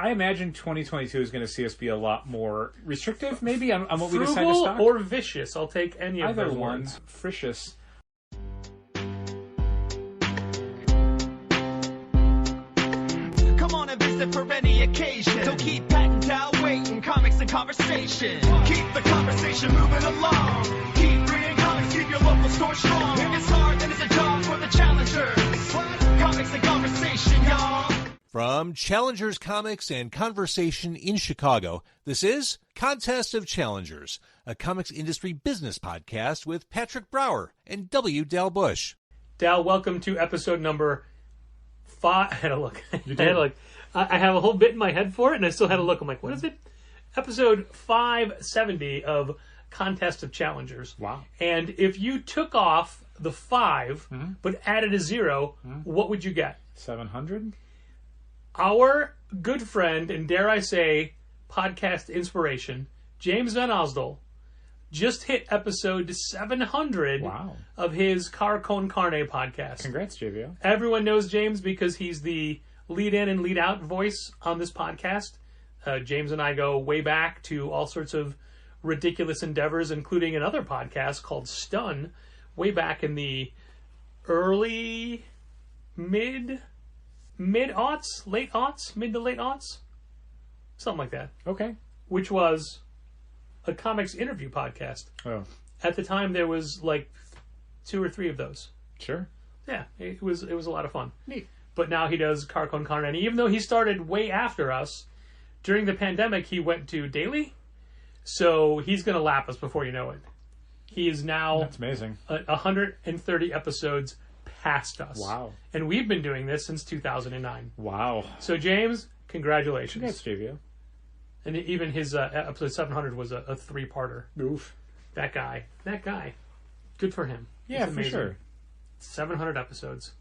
I imagine 2022 is going to see us be a lot more restrictive, maybe, on what we decide to Frugal stock. or vicious. I'll take any of Either those one. ones. Fricious. Come on and visit for any occasion. Don't keep patting down waiting. Comics and conversation. Keep the conversation moving along. Keep reading comics, keep your local store strong. If it's hard, then it's a job for the challengers. Comics and conversation, y'all. From Challengers Comics and Conversation in Chicago, this is Contest of Challengers, a comics industry business podcast with Patrick Brower and W. Dal Bush. Dal, welcome to episode number 5. I had to look. You did. I had to look. I have a whole bit in my head for it, and I still had to look. I'm like, what is it? Episode 570 of Contest of Challengers. Wow. And if you took off the 5, but added a 0, what would you get? 700? Our good friend, and dare I say, podcast inspiration, James Van Osdol, just hit episode 700 Wow. of his Car Con Carne podcast. Congrats, JVO. Everyone knows James because he's the lead in and lead out voice on this podcast. James and I go way back to all sorts of ridiculous endeavors, including another podcast called Stun, way back in the early, mid-aughts, late aughts, mid to late aughts, something like that, Okay. which was a comics interview podcast. Oh, At the time, there was like 2 or 3 of those. sure. Yeah, it was a lot of fun. Neat. But now he does Car Con Carne. And even though he started way after us, during the pandemic, he went to daily. So he's going to lap us before you know it. He is now That's amazing. 130 episodes past us. Wow. And we've been doing this since 2009. Wow. So James, congratulations. Congrats, JVO. And even his episode 700 was a 3-parter. Oof. That guy. Good for him. Yeah, It's for amazing. sure. 700 episodes.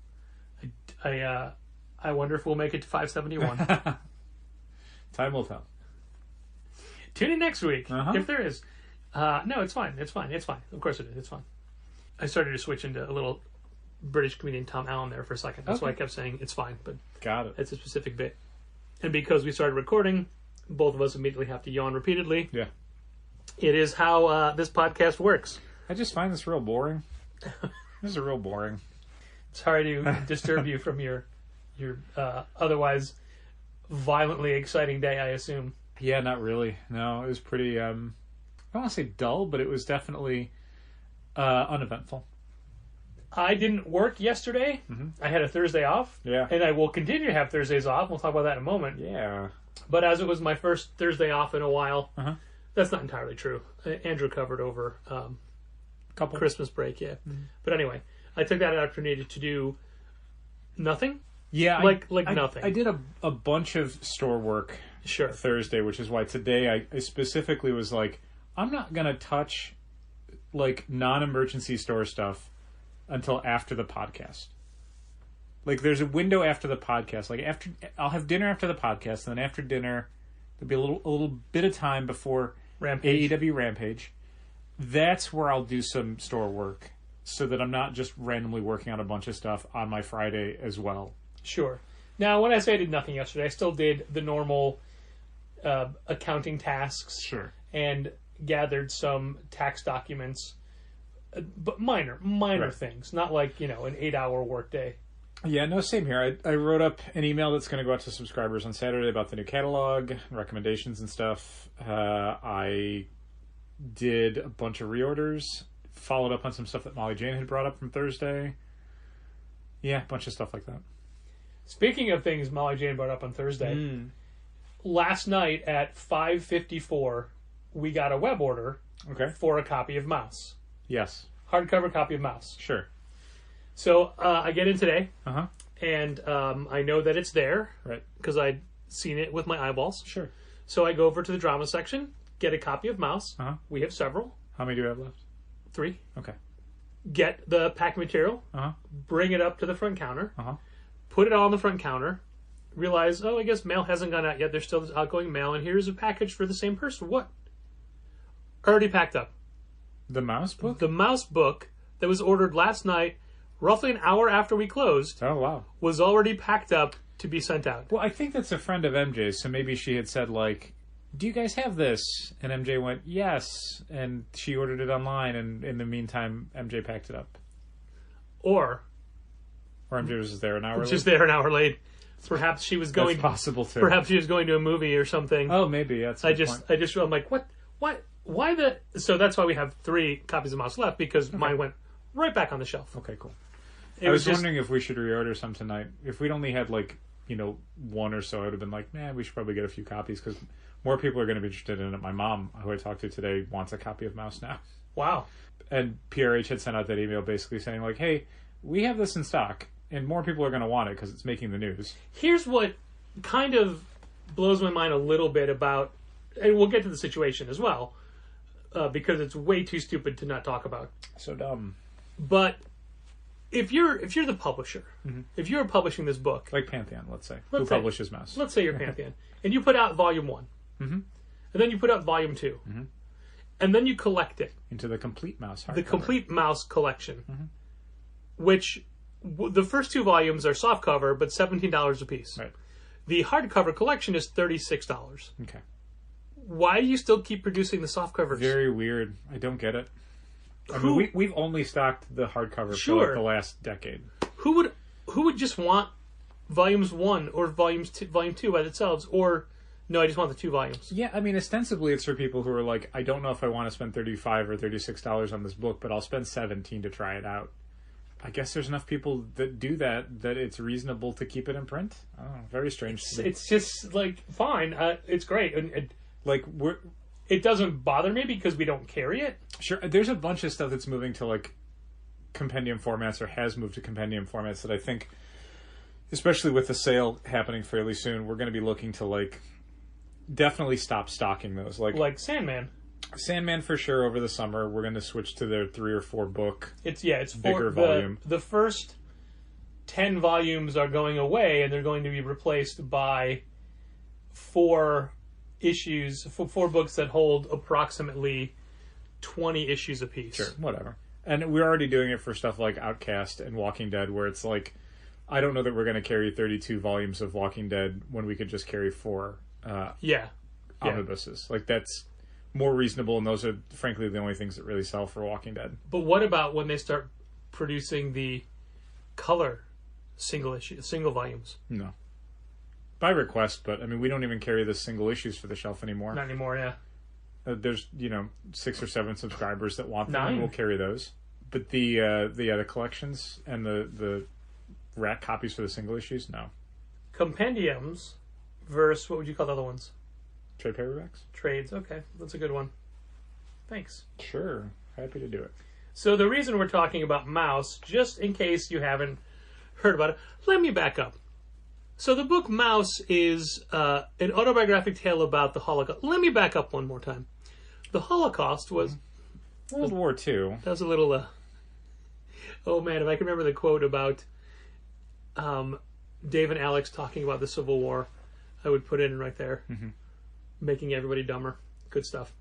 I wonder if we'll make it to 571. Time will tell. Tune in next week Uh-huh. if there is. No, it's fine. It's fine. Of course it is. It's fine. I started to switch into a little British comedian Tom Allen there for a second. That's why I kept saying it's fine, but Got it. it's a specific bit. And because we started recording, both of us immediately have to yawn repeatedly. Yeah. It is how this podcast works. I just find this real boring. This is real boring. Sorry to disturb you from your otherwise violently exciting day, I assume. Yeah, not really. No, it was pretty, I don't want to say dull, but it was definitely uneventful. I didn't work yesterday. I had a Thursday off. Yeah. And I will continue to have Thursdays off. We'll talk about that in a moment. Yeah. But as it was my first Thursday off in a while, Uh-huh. that's not entirely true. Andrew covered over Couple. Christmas break, yeah. But anyway, I took that opportunity to do nothing. Yeah. Like I nothing. I did a bunch of store work Sure. Thursday, which is why today I specifically was like, I'm not going to touch like non-emergency store stuff until after the podcast. Like there's a window after the podcast. Like after I'll have dinner after the podcast, and then after dinner there'll be a little bit of time before Rampage. AEW Rampage. That's where I'll do some store work so that I'm not just randomly working on a bunch of stuff on my Friday as well. Sure. Now, when I say I did nothing yesterday, I still did the normal accounting tasks. Sure. And gathered some tax documents, but minor Right. things, not like, an 8-hour workday. Yeah, no, same here. I wrote up an email that's going to go out to subscribers on Saturday about the new catalog, recommendations and stuff. I did a bunch of reorders, followed up on some stuff that Molly Jane had brought up from Thursday. Yeah, a bunch of stuff like that. Speaking of things Molly Jane brought up on Thursday, last night at 5:54, we got a web order Okay. for a copy of Mouse. Yes. Hardcover copy of Mouse. Sure. So I get in today, Uh-huh. and I know that it's there Right. because I'd seen it with my eyeballs. Sure. So I go over to the drama section, get a copy of Mouse. Uh-huh. We have several. How many do you have left? 3. Okay. Get the pack material, Uh-huh. bring it up to the front counter, Uh-huh. put it on the front counter, realize, I guess mail hasn't gone out yet. There's still this outgoing mail, and here's a package for the same person. What? Already packed up. The mouse book? The Mouse book that was ordered last night, roughly an hour after we closed, Oh, wow. was already packed up to be sent out. Well, I think that's a friend of MJ's, so maybe she had said, like, do you guys have this? And MJ went, yes. And she ordered it online, and in the meantime, MJ packed it up. Or MJ was there an hour late. Just there an hour late. Perhaps she was going. That's possible, too. Perhaps she was going to a movie or something. Oh, maybe. That's a good point. I'm like, what? Why the... So that's why we have 3 copies of Mouse left, because mine went right back on the shelf. Okay, cool. I was wondering if we should reorder some tonight. If we'd only had, like, 1 or so, I would have been like, man, we should probably get a few copies, because more people are going to be interested in it. My mom, who I talked to today, wants a copy of Mouse now. Wow. And PRH had sent out that email basically saying, like, hey, we have this in stock, and more people are going to want it because it's making the news. Here's what kind of blows my mind a little bit about, and we'll get to the situation as well, because it's way too stupid to not talk about. So dumb. But if you're the publisher, if you're publishing this book, like Pantheon, let's say, who publishes Mouse. Let's say you're Pantheon, and you put out Volume 1, and then you put out Volume 2, and then you collect it into the Complete Mouse hardcover. The Complete Mouse collection, which the first 2 volumes are softcover, but $17 a piece. Right. The hardcover collection is $36. Okay. Why do you still keep producing the softcovers? Very weird. I don't get it. I mean, we've only stocked the hardcover for like the last decade. Who would just want volumes 1 or volume 2 by themselves, or no, I just want the 2 volumes? Yeah, I mean, ostensibly it's for people who are like, I don't know if I want to spend $35 or $36 on this book, but I'll spend $17 to try it out. I guess there's enough people that do that it's reasonable to keep it in print. I don't know, very strange. It's just like fine. It's great, and it doesn't bother me because we don't carry it. Sure, there's a bunch of stuff that's moving to like compendium formats or has moved to compendium formats that I think, especially with the sale happening fairly soon, we're going to be looking to like definitely stop stocking those. Like Sandman for sure over the summer. We're going to switch to their 3 or 4 book. It's bigger volume. The first 10 volumes are going away, and they're going to be replaced by 4 issues, 4 books that hold approximately 20 issues apiece. Sure, whatever. And we're already doing it for stuff like Outcast and Walking Dead, where it's like, I don't know that we're going to carry 32 volumes of Walking Dead when we could just carry 4 omnibuses. Like, that's more reasonable, and those are, frankly, the only things that really sell for Walking Dead. But what about when they start producing the color single volumes? No. By request, but, I mean, we don't even carry the single issues for the shelf anymore. Not anymore, yeah. There's, 6 or 7 subscribers that want them, and we'll carry those. But the collections and the rack copies for the single issues, no. Compendiums versus, what would you call the other ones? Trade paperbacks? Trades, okay. That's a good one. Thanks. Sure. Happy to do it. So the reason we're talking about Mouse, just in case you haven't heard about it, let me back up. So the book Mouse is an autobiographic tale about the Holocaust. Let me back up one more time. The Holocaust was... World War II. That was a little... oh man, if I can remember the quote about Dave and Alex talking about the Civil War, I would put it in right there. Making everybody dumber. Good stuff.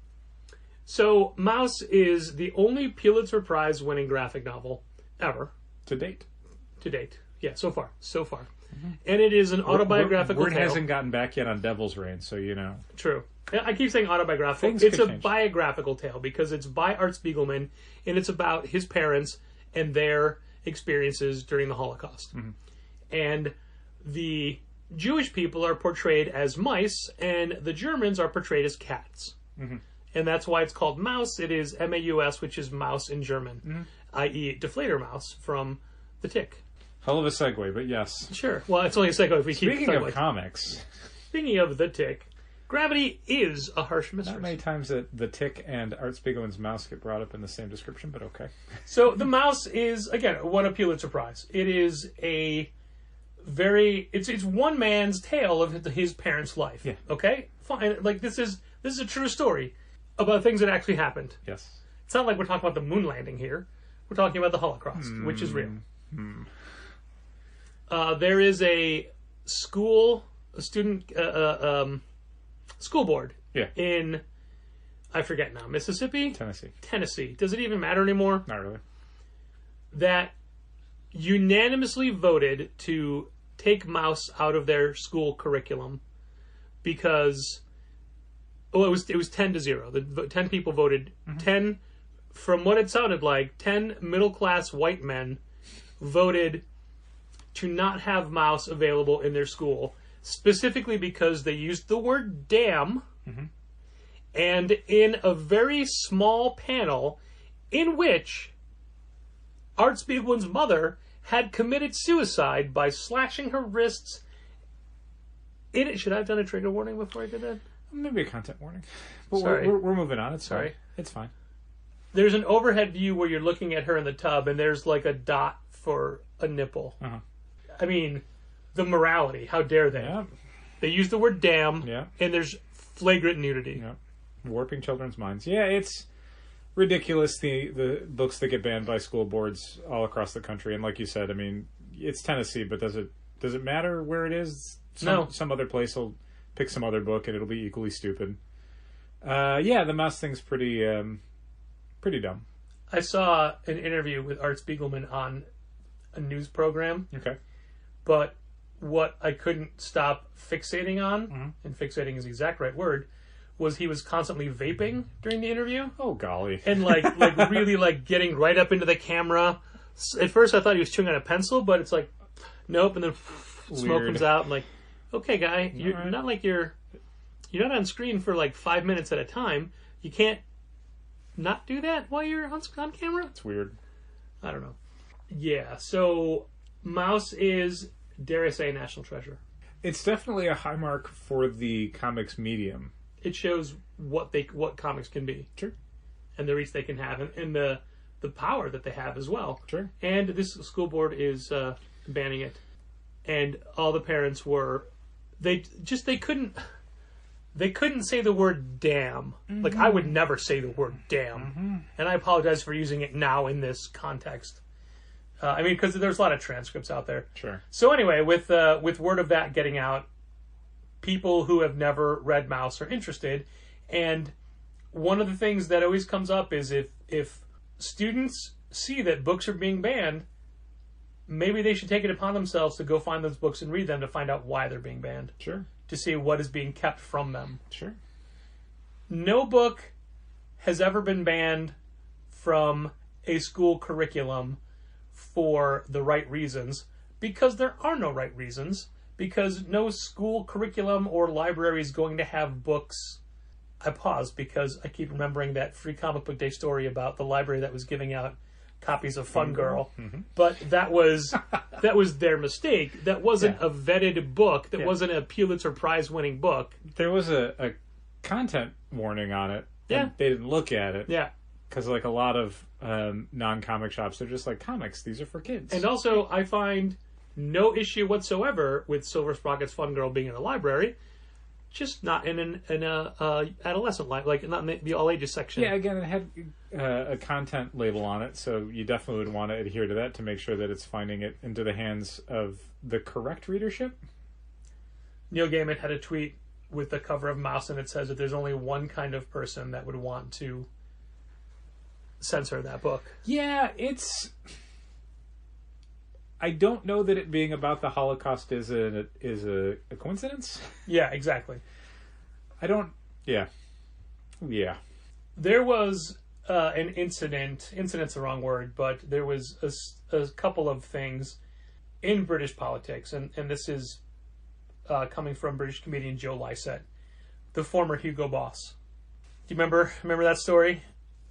So, Mouse is the only Pulitzer Prize winning graphic novel ever. To date. Yeah, so far. And it is an autobiographical Word tale. hasn't gotten back yet on Devil's Reign, so you know. True. I keep saying autobiographical. Things it's could a change. biographical tale because it's by Art Spiegelman, and it's about his parents and their experiences during the Holocaust. And the Jewish people are portrayed as mice, and the Germans are portrayed as cats. And that's why it's called Mouse. It is M-A-U-S, which is mouse in German, i.e. deflator mouse from The Tick. Hell of a segue, but yes. Sure. Well, it's only a segue if we keep Speaking of comics. Speaking of The Tick, Gravity is a harsh mistress. Not many times that The Tick and Art Spiegelman's Mouse get brought up in the same description, but okay. So the Mouse is, again, won a Pulitzer Prize. It is a it's one man's tale of his parents' life. Yeah. Okay? Fine. Like, this is a true story about things that actually happened. Yes. It's not like we're talking about the moon landing here. We're talking about the Holocaust, which is real. There is a school board in, I forget now, Mississippi? Tennessee. Does it even matter anymore? Not really. That unanimously voted to take mouse out of their school curriculum because it was 10-0. The 10 people voted. 10, from what it sounded like, 10 middle-class white men voted to not have mouse available in their school, specifically because they used the word damn, and in a very small panel in which Art Spiegelman's mother had committed suicide by slashing her wrists. Should I have done a trigger warning before I did that? Maybe a content warning. But Sorry. we're moving on. It's Sorry. fine. It's fine. There's an overhead view where you're looking at her in the tub, and there's like a dot for a nipple. I mean, the morality. How dare they? Yeah. They use the word damn, Yeah. and there's flagrant nudity. Yeah. Warping children's minds. Yeah, it's ridiculous, the books that get banned by school boards all across the country. And like you said, I mean, it's Tennessee, but does it matter where it is? No. Some other place will pick some other book and it'll be equally stupid. Yeah, the mouse thing's pretty dumb. I saw an interview with Art Spiegelman on a news program, Okay. but what I couldn't stop fixating on, and fixating is the exact right word, was he was constantly vaping during the interview. Oh, golly. And like really like getting right up into the camera. At first I thought he was chewing on a pencil, but it's like, nope, and then smoke Weird. comes out. And like, okay, guy, you're All right. not like you're not on screen for like 5 minutes at a time. You can't not do that while you're on camera. It's weird. I don't know. Yeah, so mouse is, dare I say, a national treasure. It's definitely a high mark for the comics medium. It shows what comics can be. Sure. And the reach they can have, and the power that they have as well. Sure. And this school board is banning it, and all the parents were they couldn't say the word damn. Like, I would never say the word damn, and I apologize for using it now in this context. I mean, because there's a lot of transcripts out there. Sure. So anyway, with word of that getting out, people who have never read Mouse are interested, and one of the things that always comes up is if students see that books are being banned, maybe they should take it upon themselves to go find those books and read them to find out why they're being banned. Sure. To see what is being kept from them. Sure. No book has ever been banned from a school curriculum for the right reasons, because there are no right reasons, because no school curriculum or library is going to have books. I pause because I keep remembering that Free Comic Book Day story about the library that was giving out copies of Fun Girl. But that was their mistake. That wasn't a vetted book. That wasn't a Pulitzer Prize winning book. There was a content warning on it. Yeah. And they didn't look at it. Yeah. Because like a lot of non-comic shops, they're just like, comics, these are for kids. And also, I find no issue whatsoever with Silver Sprocket's Fun Girl being in a library, just not in a adolescent library, like not in the all ages section. Yeah, again, it had a content label on it, so you definitely would want to adhere to that to make sure that it's finding it into the hands of the correct readership. Neil Gaiman had a tweet with the cover of Mouse, and it says that there's only one kind of person that would want to censor that book. Yeah, it's... I don't know that it being about the Holocaust is a coincidence. Yeah, exactly. I don't... Yeah. There was an incident. Incident's the wrong word, but there was a couple of things in British politics, and this is coming from British comedian Joe Lycett, the former Hugo Boss. Do you remember that story?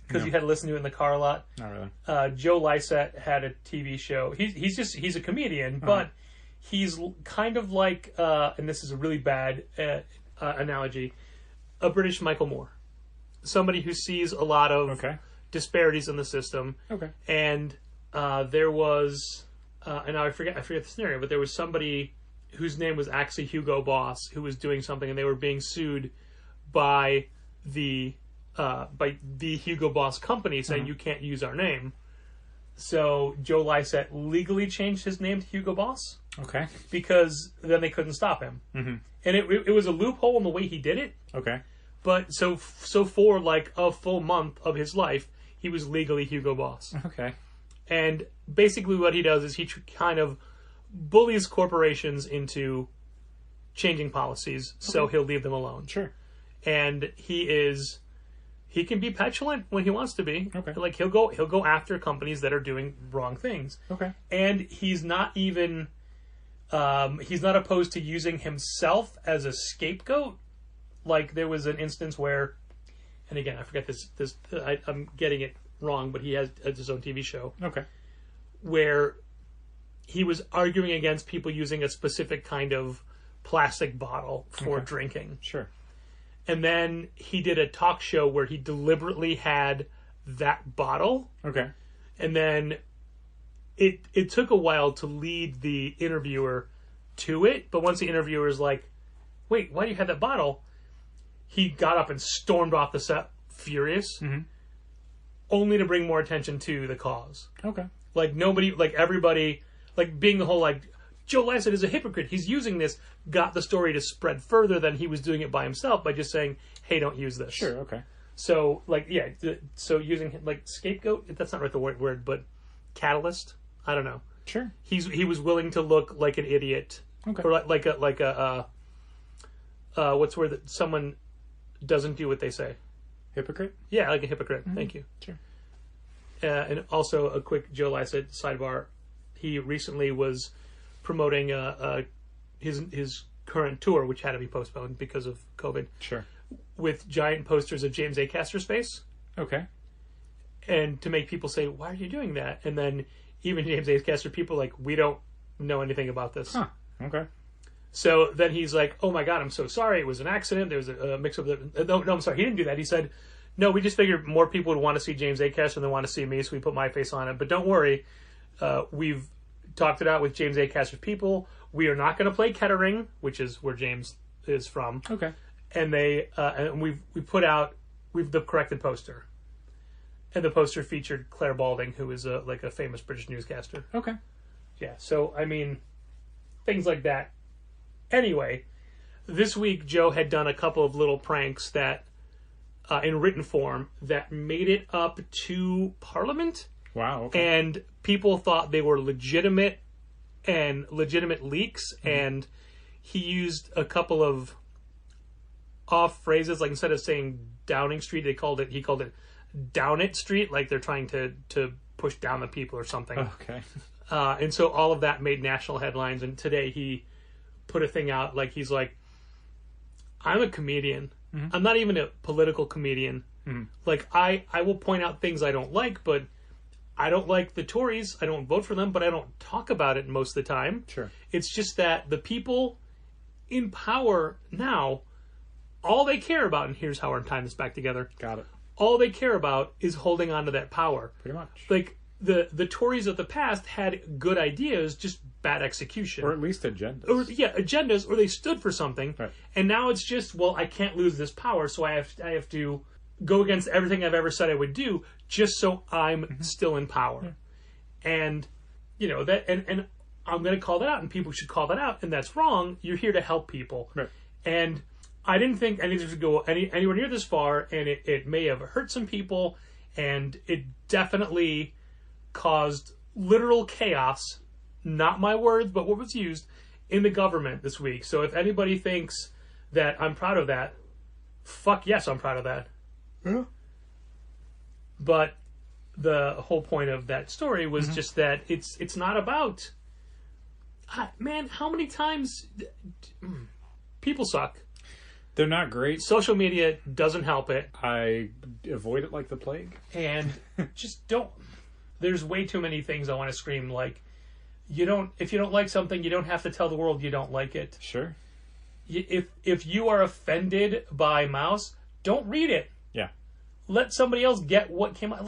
Because No. you had to listen to it in the car a lot. Not really. Joe Lycett had a TV show. He's a comedian, but he's kind of like, and this is a really bad analogy, a British Michael Moore. Somebody who sees a lot of disparities in the system. Okay. And there was, and I forget the scenario, but there was somebody whose name was actually Hugo Boss who was doing something, and they were being sued by the Hugo Boss company, saying you can't use our name. So Joe Lycett legally changed his name to Hugo Boss. Okay. Because then they couldn't stop him. Mm-hmm. And it was a loophole in the way he did it. Okay. But so for like a full month of his life, he was legally Hugo Boss. Okay. And basically what he does is he kind of bullies corporations into changing policies, so he'll leave them alone. Sure. And he can be petulant when he wants to be. Okay. Like he'll go after companies that are doing wrong things. Okay. And he's not even he's not opposed to using himself as a scapegoat. Like there was an instance where, and again I forget this I'm getting it wrong, but he has his own TV show. Okay. Where he was arguing against people using a specific kind of plastic bottle for drinking. Sure. And then he did a talk show where he deliberately had that bottle. Okay. And then it took a while to lead the interviewer to it. But once the interviewer's like, wait, why do you have that bottle? He got up and stormed off the set furious. Mm-hmm. Only to bring more attention to the cause. Okay. Like nobody, like everybody, like being the whole like, Joe Lasset is a hypocrite. He's using this, got the story to spread further than he was doing it by himself by just saying, hey, don't use this. Sure, okay. So, like, yeah, so using, like, scapegoat, that's not right the word, but catalyst, I don't know. Sure. He was willing to look like an idiot. Okay. Or like a what's the word that someone doesn't do what they say? Hypocrite? Yeah, like a hypocrite. Mm-hmm. Thank you. Sure. And also a quick Joe Lasset sidebar. He recently was promoting his current tour, which had to be postponed because of COVID. Sure. With giant posters of James Acaster's face. Okay. And to make people say, why are you doing that? And then even James Acaster people like, we don't know anything about this. Huh. Okay. So then he's like, oh my God, I'm so sorry. It was an accident. There was a mix-up. No, I'm sorry. He didn't do that. He said, no, we just figured more people would want to see James Acaster than want to see me, so we put my face on it. But don't worry. We've talked it out with James Acaster's people. We are not going to play Kettering, which is where James is from. Okay. And we've the corrected poster. And the poster featured Claire Balding, who is like a famous British newscaster. Okay. Yeah, so, I mean, things like that. Anyway, this week Joe had done a couple of little pranks that, in written form, that made it up to Parliament. Wow, okay. And people thought they were legitimate leaks, and he used a couple of off phrases, like instead of saying Downing Street, he called it Down It Street, like they're trying to push down the people or something. Okay. And so all of that made national headlines, and today he put a thing out, like he's like, I'm a comedian. Mm-hmm. I'm not even a political comedian. Mm-hmm. Like, I will point out things I don't like, but I don't like the Tories. I don't vote for them, but I don't talk about it most of the time. Sure. It's just that the people in power now, all they care about, and here's how we're tying this back together. Got it. All they care about is holding on to that power. Pretty much. Like, the Tories of the past had good ideas, just bad execution. Or at least agendas. Agendas, or they stood for something. Right. And now it's just, well, I can't lose this power, so I have to go against everything I've ever said I would do just so I'm still in power. Yeah. And, you know, that, and I'm going to call that out, and people should call that out, and that's wrong. You're here to help people. Right. And I didn't think anything would go anywhere near this far, and it may have hurt some people, and it definitely caused literal chaos, not my words, but what was used, in the government this week. So if anybody thinks that I'm proud of that, fuck yes, I'm proud of that. Yeah. But the whole point of that story was just that it's not about... Man, how many times... People suck. They're not great. Social media doesn't help it. I avoid it like the plague. And just don't... There's way too many things I want to scream, like, if you don't like something, you don't have to tell the world you don't like it. Sure. If you are offended by Mouse, don't read it. Yeah. Let somebody else get what came out.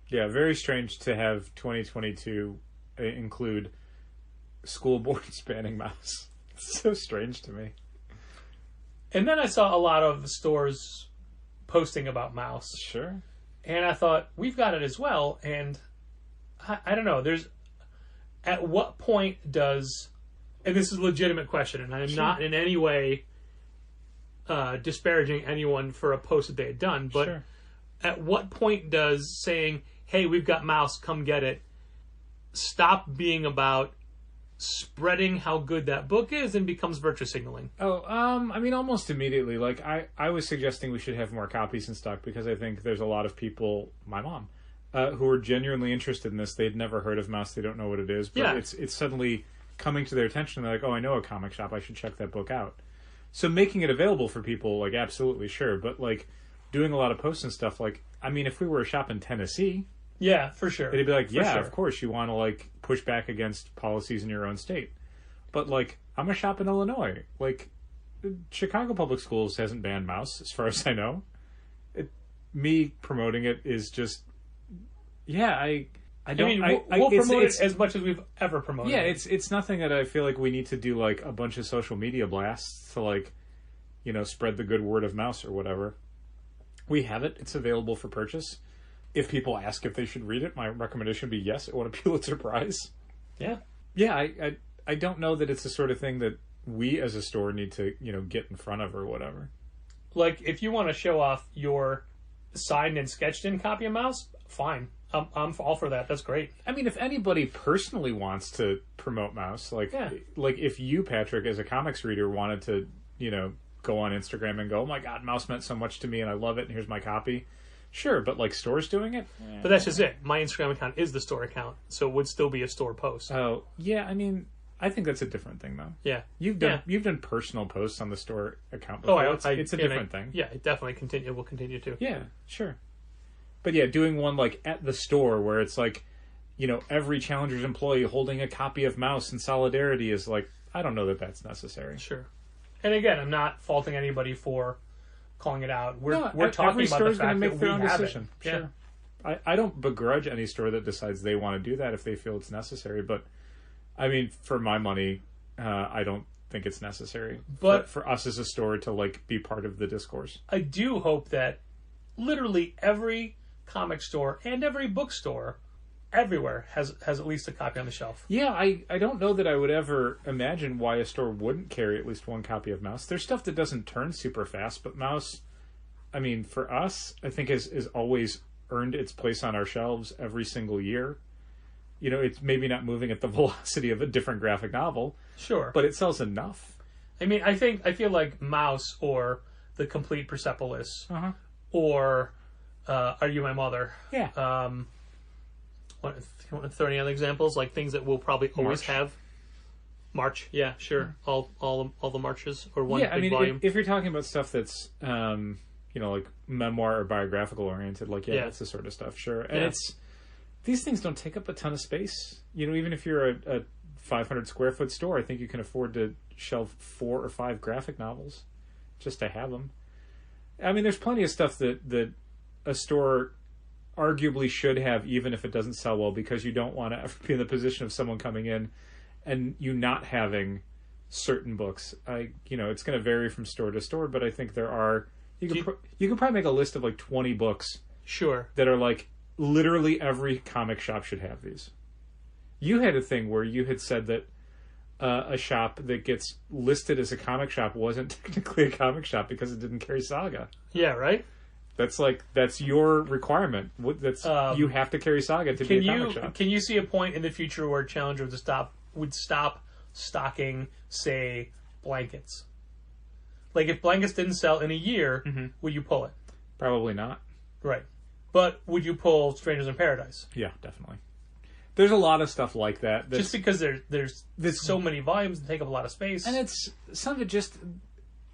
Yeah, very strange to have 2022 include school boards banning Mouse. It's so strange to me. And then I saw a lot of stores posting about Mouse. Sure. And I thought, we've got it as well. And I don't know. At what point does... And this is a legitimate question, and I'm not in any way disparaging anyone for a post that they had done. But at what point does saying, hey, we've got Mouse, come get it, stop being about spreading how good that book is and becomes virtue signaling? Oh, I mean, almost immediately. Like, I was suggesting we should have more copies in stock because I think there's a lot of people, my mom, who are genuinely interested in this. They'd never heard of Mouse. They don't know what it is, but Yeah. it's suddenly coming to their attention. They're like, oh, I know a comic shop. I should check that book out. So making it available for people, like, absolutely sure. But, like, doing a lot of posts and stuff, like, I mean, if we were a shop in Tennessee, Yeah, for sure. it'd be like, yeah, sure. of course, you want to, like, push back against policies in your own state. But, like, I'm a shop in Illinois. Like, Chicago Public Schools hasn't banned Mouse, as far as I know. Me promoting it is just, yeah, I don't. We'll promote it as much as we've ever promoted. Yeah, it. it's nothing that I feel like we need to do, like, a bunch of social media blasts to, like, you know, spread the good word of Mouse or whatever. We have it. It's available for purchase. If people ask if they should read it, my recommendation would be yes. It won a Pulitzer Prize. Yeah. Yeah, I don't know that it's the sort of thing that we as a store need to, you know, get in front of or whatever. Like, if you want to show off your signed and sketched in copy of Mouse, fine. I'm all for that. That's great. I mean, if anybody personally wants to promote Mouse, like, Yeah. like if you, Patrick, as a comics reader, wanted to, you know, go on Instagram and go, oh my God, Mouse meant so much to me and I love it and here's my copy. Sure, but like stores doing it? But that's just it. My Instagram account is the store account, so it would still be a store post. Oh, yeah, I mean, I think that's a different thing, though. Yeah. You've done personal posts on the store account before. It's a different thing. Yeah, it definitely will continue to. Yeah, sure. But yeah, doing one like at the store where it's like, you know, every Challenger's employee holding a copy of Mouse in solidarity is like, I don't know that that's necessary. Sure. And again, I'm not faulting anybody for calling it out. We're talking every about the store's fact gonna make that their we own have decision. it. Sure. Yeah. I don't begrudge any store that decides they want to do that if they feel it's necessary. But I mean, for my money, I don't think it's necessary. But for us as a store to like be part of the discourse. I do hope that literally every comic store and every bookstore everywhere has at least a copy on the shelf. Yeah, I don't know that I would ever imagine why a store wouldn't carry at least one copy of Mouse. There's stuff that doesn't turn super fast, but Mouse, I mean, for us, I think has always earned its place on our shelves every single year. You know, it's maybe not moving at the velocity of a different graphic novel. Sure. But it sells enough. I mean, I think like Mouse or The Complete Persepolis or Are You My Mother? Yeah. Want to throw any other examples? Like things that we'll probably always March. have. March, yeah, sure. All the marches or one yeah, big I mean, volume. if you're talking about stuff that's, you know, like memoir or biographical oriented, like, yeah, that's the sort of stuff, sure. And these things don't take up a ton of space. You know, even if you're a 500 square foot store, I think you can afford to shelve 4 or 5 graphic novels just to have them. I mean, there's plenty of stuff that a store arguably should have, even if it doesn't sell well, because you don't want to ever be in the position of someone coming in and you not having certain books. You know, it's going to vary from store to store, but I think there are. You could probably make a list of like 20 books. Sure. That are like literally every comic shop should have these. You had a thing where you had said that a shop that gets listed as a comic shop wasn't technically a comic shop because it didn't carry Saga. Yeah, right. That's your requirement. You have to carry Saga to be a comic shop. Can you see a point in the future where Challenger would stop stocking, say, blankets? Like if blankets didn't sell in a year, would you pull it? Probably not. Right. But would you pull Strangers in Paradise? Yeah, definitely. There's a lot of stuff like that. Just because there's so many volumes that take up a lot of space. And it's some of it just...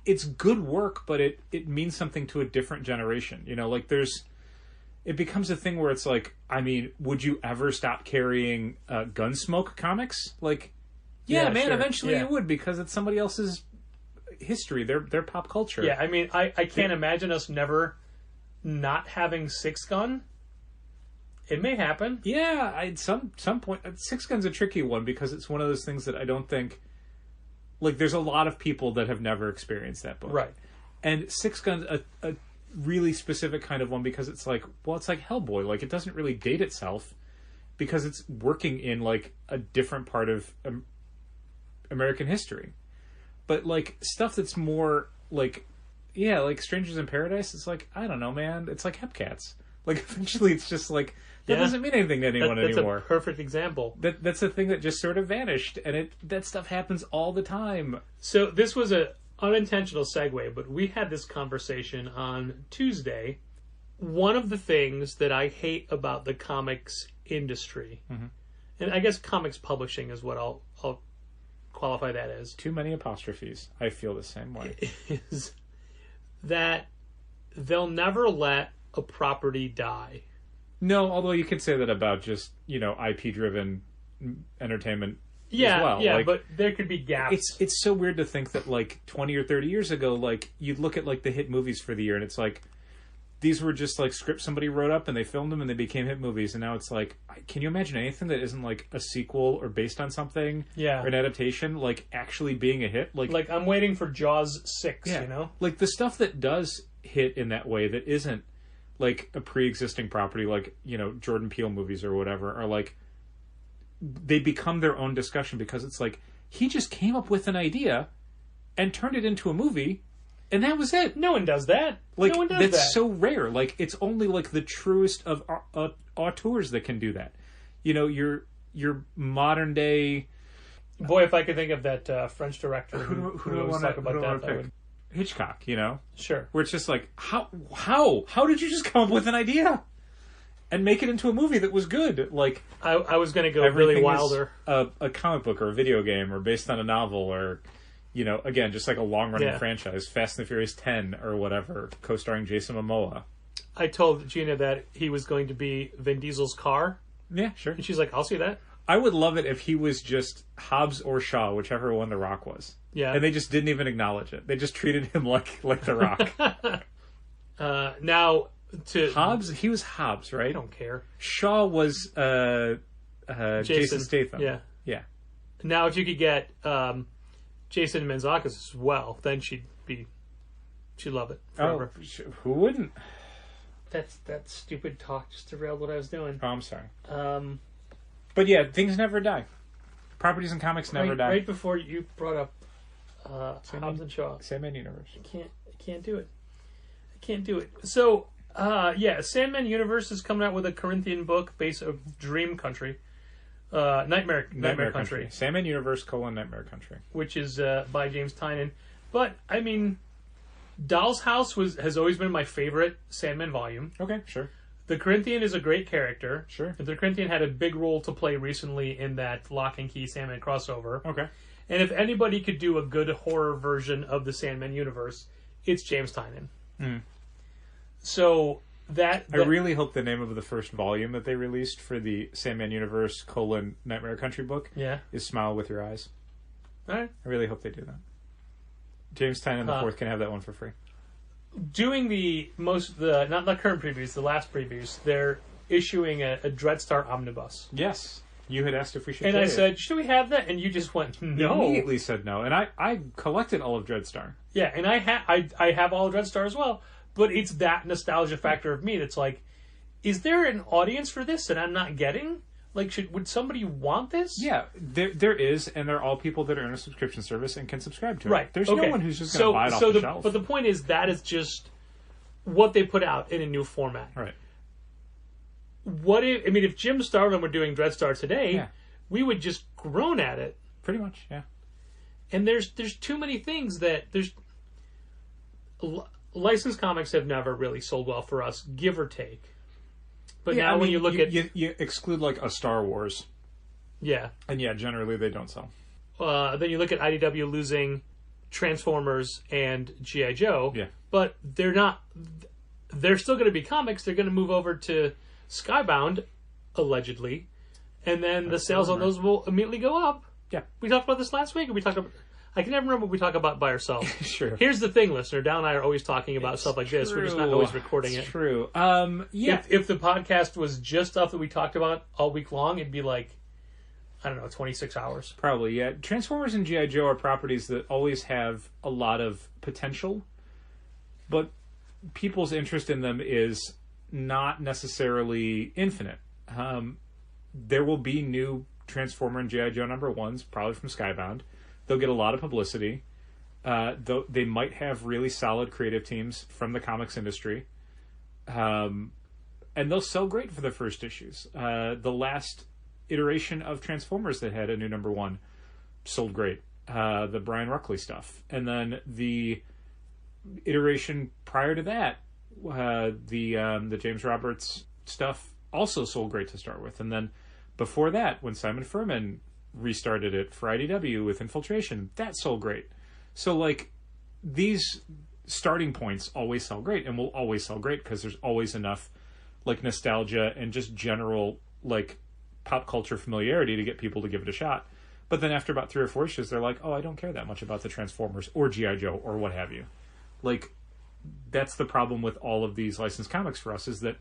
It's good work, but it means something to a different generation. You know, like it becomes a thing where it's like, I mean, would you ever stop carrying Gunsmoke comics? Like, yeah, man, sure. Eventually you would, because it's somebody else's history, their pop culture. Yeah, I mean, I can't imagine us never not having Six Gun. It may happen. Yeah, at some point, Six Gun's a tricky one because it's one of those things that I don't think. Like, there's a lot of people that have never experienced that book. Right. And Six Gun's a really specific kind of one because it's like, well, it's like Hellboy. Like, it doesn't really date itself because it's working in, like, a different part of American history. But, like, stuff that's more, like, yeah, like Strangers in Paradise, it's like, I don't know, man. It's like Hepcats. Like, eventually it's just like, that Yeah. doesn't mean anything to anyone That's anymore. a perfect example. That's a thing that just sort of vanished, and that stuff happens all the time. So this was a unintentional segue, but we had this conversation on Tuesday. One of the things that I hate about the comics industry, and I guess comics publishing is what I'll qualify that as, Too many apostrophes. I feel the same way. is that they'll never let a property die. No, although you could say that about just, IP-driven entertainment Yeah, as well. yeah, Like, but there could be gaps. it's so weird to think that, like, 20 or 30 years ago, like, you'd look at, like, the hit movies for the year, and it's like, these were just, like, scripts somebody wrote up, and they filmed them, and they became hit movies, and now it's like, can you imagine anything that isn't, like, a sequel or based on something? Yeah. Or an adaptation, like, actually being a hit? Like, I'm waiting for Jaws 6, Yeah. you know? Like, the stuff that does hit in that way that isn't, like, a pre-existing property, like, Jordan Peele movies or whatever, are, like, they become their own discussion because it's like, he just came up with an idea and turned it into a movie, and that was it. No one does that. Like, No one does that's that. so rare. Like, it's only, like, the truest of auteurs that can do that. Your modern day... Boy, if I could think of that French director Who do I always want talk about that, to I pick? would... Hitchcock, Sure. where it's just like, how did you just come up with an idea and make it into a movie that was good? Like, I was going to go everything really is wilder. a comic book or a video game or based on a novel or, again, just like a long running Yeah. franchise, Fast and the Furious 10 or whatever, co-starring Jason Momoa. I told Gina that he was going to be Vin Diesel's car, Yeah, sure. and she's like, I'll see that. I would love it if he was just Hobbs or Shaw, whichever one The Rock was. Yeah. And they just didn't even acknowledge it. They just treated him like The Rock. Now, to... Hobbs, he was Hobbs, right? I don't care. Shaw was Jason Statham. Yeah. Yeah. Now, if you could get Jason Mantzoukas as well, then she'd love it forever. Who wouldn't? That stupid talk just derailed what I was doing. Oh, I'm sorry. But yeah, things never die. Properties and comics never die. Right before you brought up Hobbs and Shaw. Sandman Universe. I can't do it. I can't do it. So, Sandman Universe is coming out with a Corinthian book based on Dream Country. Nightmare Country. Sandman Universe : Nightmare Country. Which is by James Tynion. But, I mean, Doll's House has always been my favorite Sandman volume. Okay, sure. The Corinthian is a great character. Sure. The Corinthian had a big role to play recently in that Lock and Key Sandman crossover. Okay. And if anybody could do a good horror version of the Sandman universe, it's James Tynion. Mm. So that I really hope the name of the first volume that they released for the Sandman Universe : Nightmare Country book is Smile with Your Eyes. All right. I really hope they do that. James Tynion the Fourth can have that one for free. Doing not the current previews, the last previews, they're issuing a Dreadstar omnibus. Yes. You had asked if we should And play I said, should we have that? And you just went, You no. immediately said no. And I collected all of Dreadstar. Yeah, and I have all of Dreadstar as well. But it's that nostalgia factor of me that's like, is there an audience for this that I'm not getting? Like, would somebody want this? Yeah, there is, and they're all people that are in a subscription service and can subscribe to it. Right. There's okay. no one who's just going to buy it off the shelf. But the point is that is just what they put out in a new format. Right. If Jim Starlin were doing Dreadstar today, we would just groan at it. Pretty much, yeah. And there's too many things that licensed comics have never really sold well for us, give or take. But now when you look at... You exclude, like, a Star Wars. Yeah. And yeah, generally they don't sell. Then you look at IDW losing Transformers and G.I. Joe. Yeah. But they're not... They're still going to be comics. They're going to move over to Skybound, allegedly. And then the sales on those will immediately go up. Yeah. We talked about this last week. Or we talked about... I can never remember what we talk about by ourselves. Sure. Here's the thing, listener. Dal and I are always talking about stuff like this. We're just not always recording it. True. Yeah. If the podcast was just stuff that we talked about all week long, it'd be like, I don't know, 26 hours. Probably, yeah. Transformers and G.I. Joe are properties that always have a lot of potential, but people's interest in them is not necessarily infinite. There will be new Transformer and G.I. Joe #1s, probably from Skybound. They'll get a lot of publicity. They might have really solid creative teams from the comics industry. and they'll sell great for the first issues. The last iteration of Transformers that had a new #1 sold great. The Brian Ruckley stuff. And then the iteration prior to that, the James Roberts stuff also sold great to start with. And then before that, when Simon Furman restarted it for IDW with Infiltration, that sold great. So, like, these starting points always sell great and will always sell great because there's always enough, like, nostalgia and just general, like, pop culture familiarity to get people to give it a shot. But then after about 3 or 4 issues, they're like, oh, I don't care that much about the Transformers or G.I. Joe or what have you. Like, that's the problem with all of these licensed comics for us, is that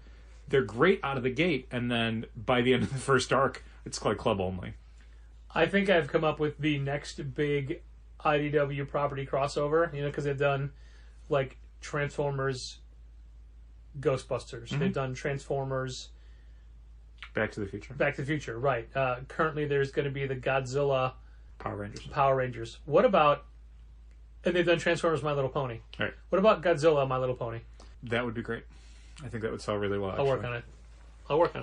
they're great out of the gate, and then by the end of the first arc, it's like club only. I think I've come up with the next big IDW property crossover, because they've done, like, Transformers Ghostbusters. Mm-hmm. They've done Transformers Back to the Future. Back to the Future, right. Currently, there's going to be the Godzilla Power Rangers. What about... And they've done Transformers My Little Pony. Right. What about Godzilla My Little Pony? That would be great. I think that would sell really well, I'll work on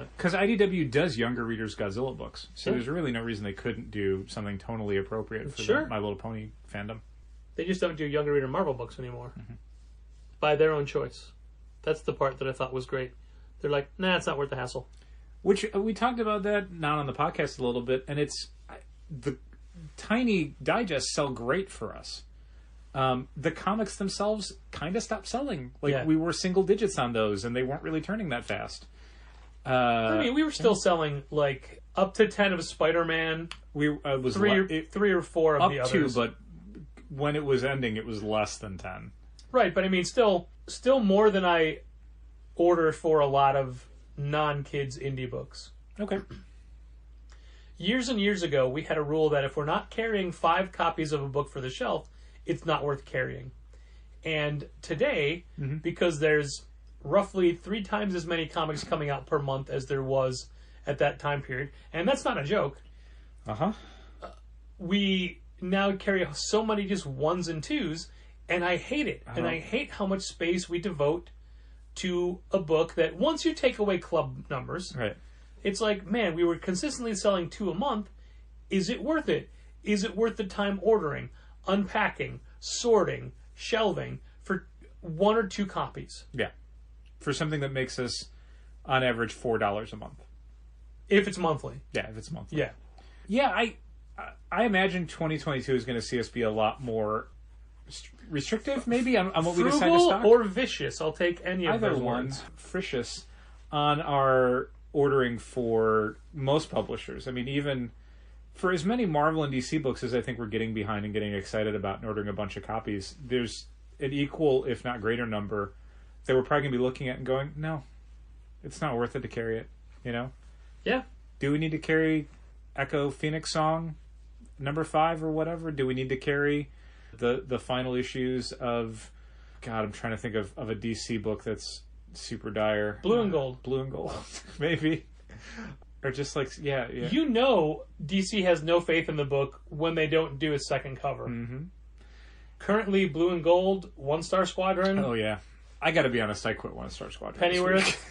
it. Because IDW does younger readers' Godzilla books, so there's really no reason they couldn't do something tonally appropriate for the My Little Pony fandom. They just don't do younger reader Marvel books anymore. Mm-hmm. By their own choice. That's the part that I thought was great. They're like, nah, it's not worth the hassle. Which, we talked about that not on the podcast a little bit, and it's... The tiny digests sell great for us. The comics themselves kind of stopped selling. We were single digits on those, and they weren't really turning that fast. We were still selling, like, up to 10 of Spider-Man. Was 3 or 4 of the others. Up to, but when it was ending, it was less than 10. Right, but I mean, still more than I order for a lot of non-kids indie books. Okay. Years and years ago, we had a rule that if we're not carrying 5 copies of a book for the shelf, it's not worth carrying. And today, because there's roughly 3 times as many comics coming out per month as there was at that time period, and that's not a joke. We now carry so many just 1s and 2s, and I hate it. And I hate how much space we devote to a book that once you take away club numbers, right, it's like, man, we were consistently selling 2 a month. Is it worth it? Is it worth the time ordering, unpacking, sorting, shelving for 1 or 2 copies? Yeah. For something that makes us, on average, $4 a month. If it's monthly. Yeah, if it's monthly. Yeah. Yeah, I imagine 2022 is going to see us be a lot more restrictive, maybe, on what we decide to stock. Frugal or vicious. I'll take any of those ones. Fricious on our ordering for most publishers. I mean, even for as many Marvel and DC books as I think we're getting behind and getting excited about and ordering a bunch of copies, there's an equal, if not greater number that we're probably going to be looking at and going, no, it's not worth it to carry it, Yeah. Do we need to carry Echo Phoenix Song #5 or whatever? Do we need to carry the final issues of... God, I'm trying to think of a DC book that's super dire. Blue and Gold. Blue and Gold, maybe. Or just like, yeah. DC has no faith in the book when they don't do a second cover. Mm-hmm. Currently, Blue and Gold, 1-Star Squadron. Oh, yeah. I gotta be honest, I quit 1-Star Squadron. Pennyworth.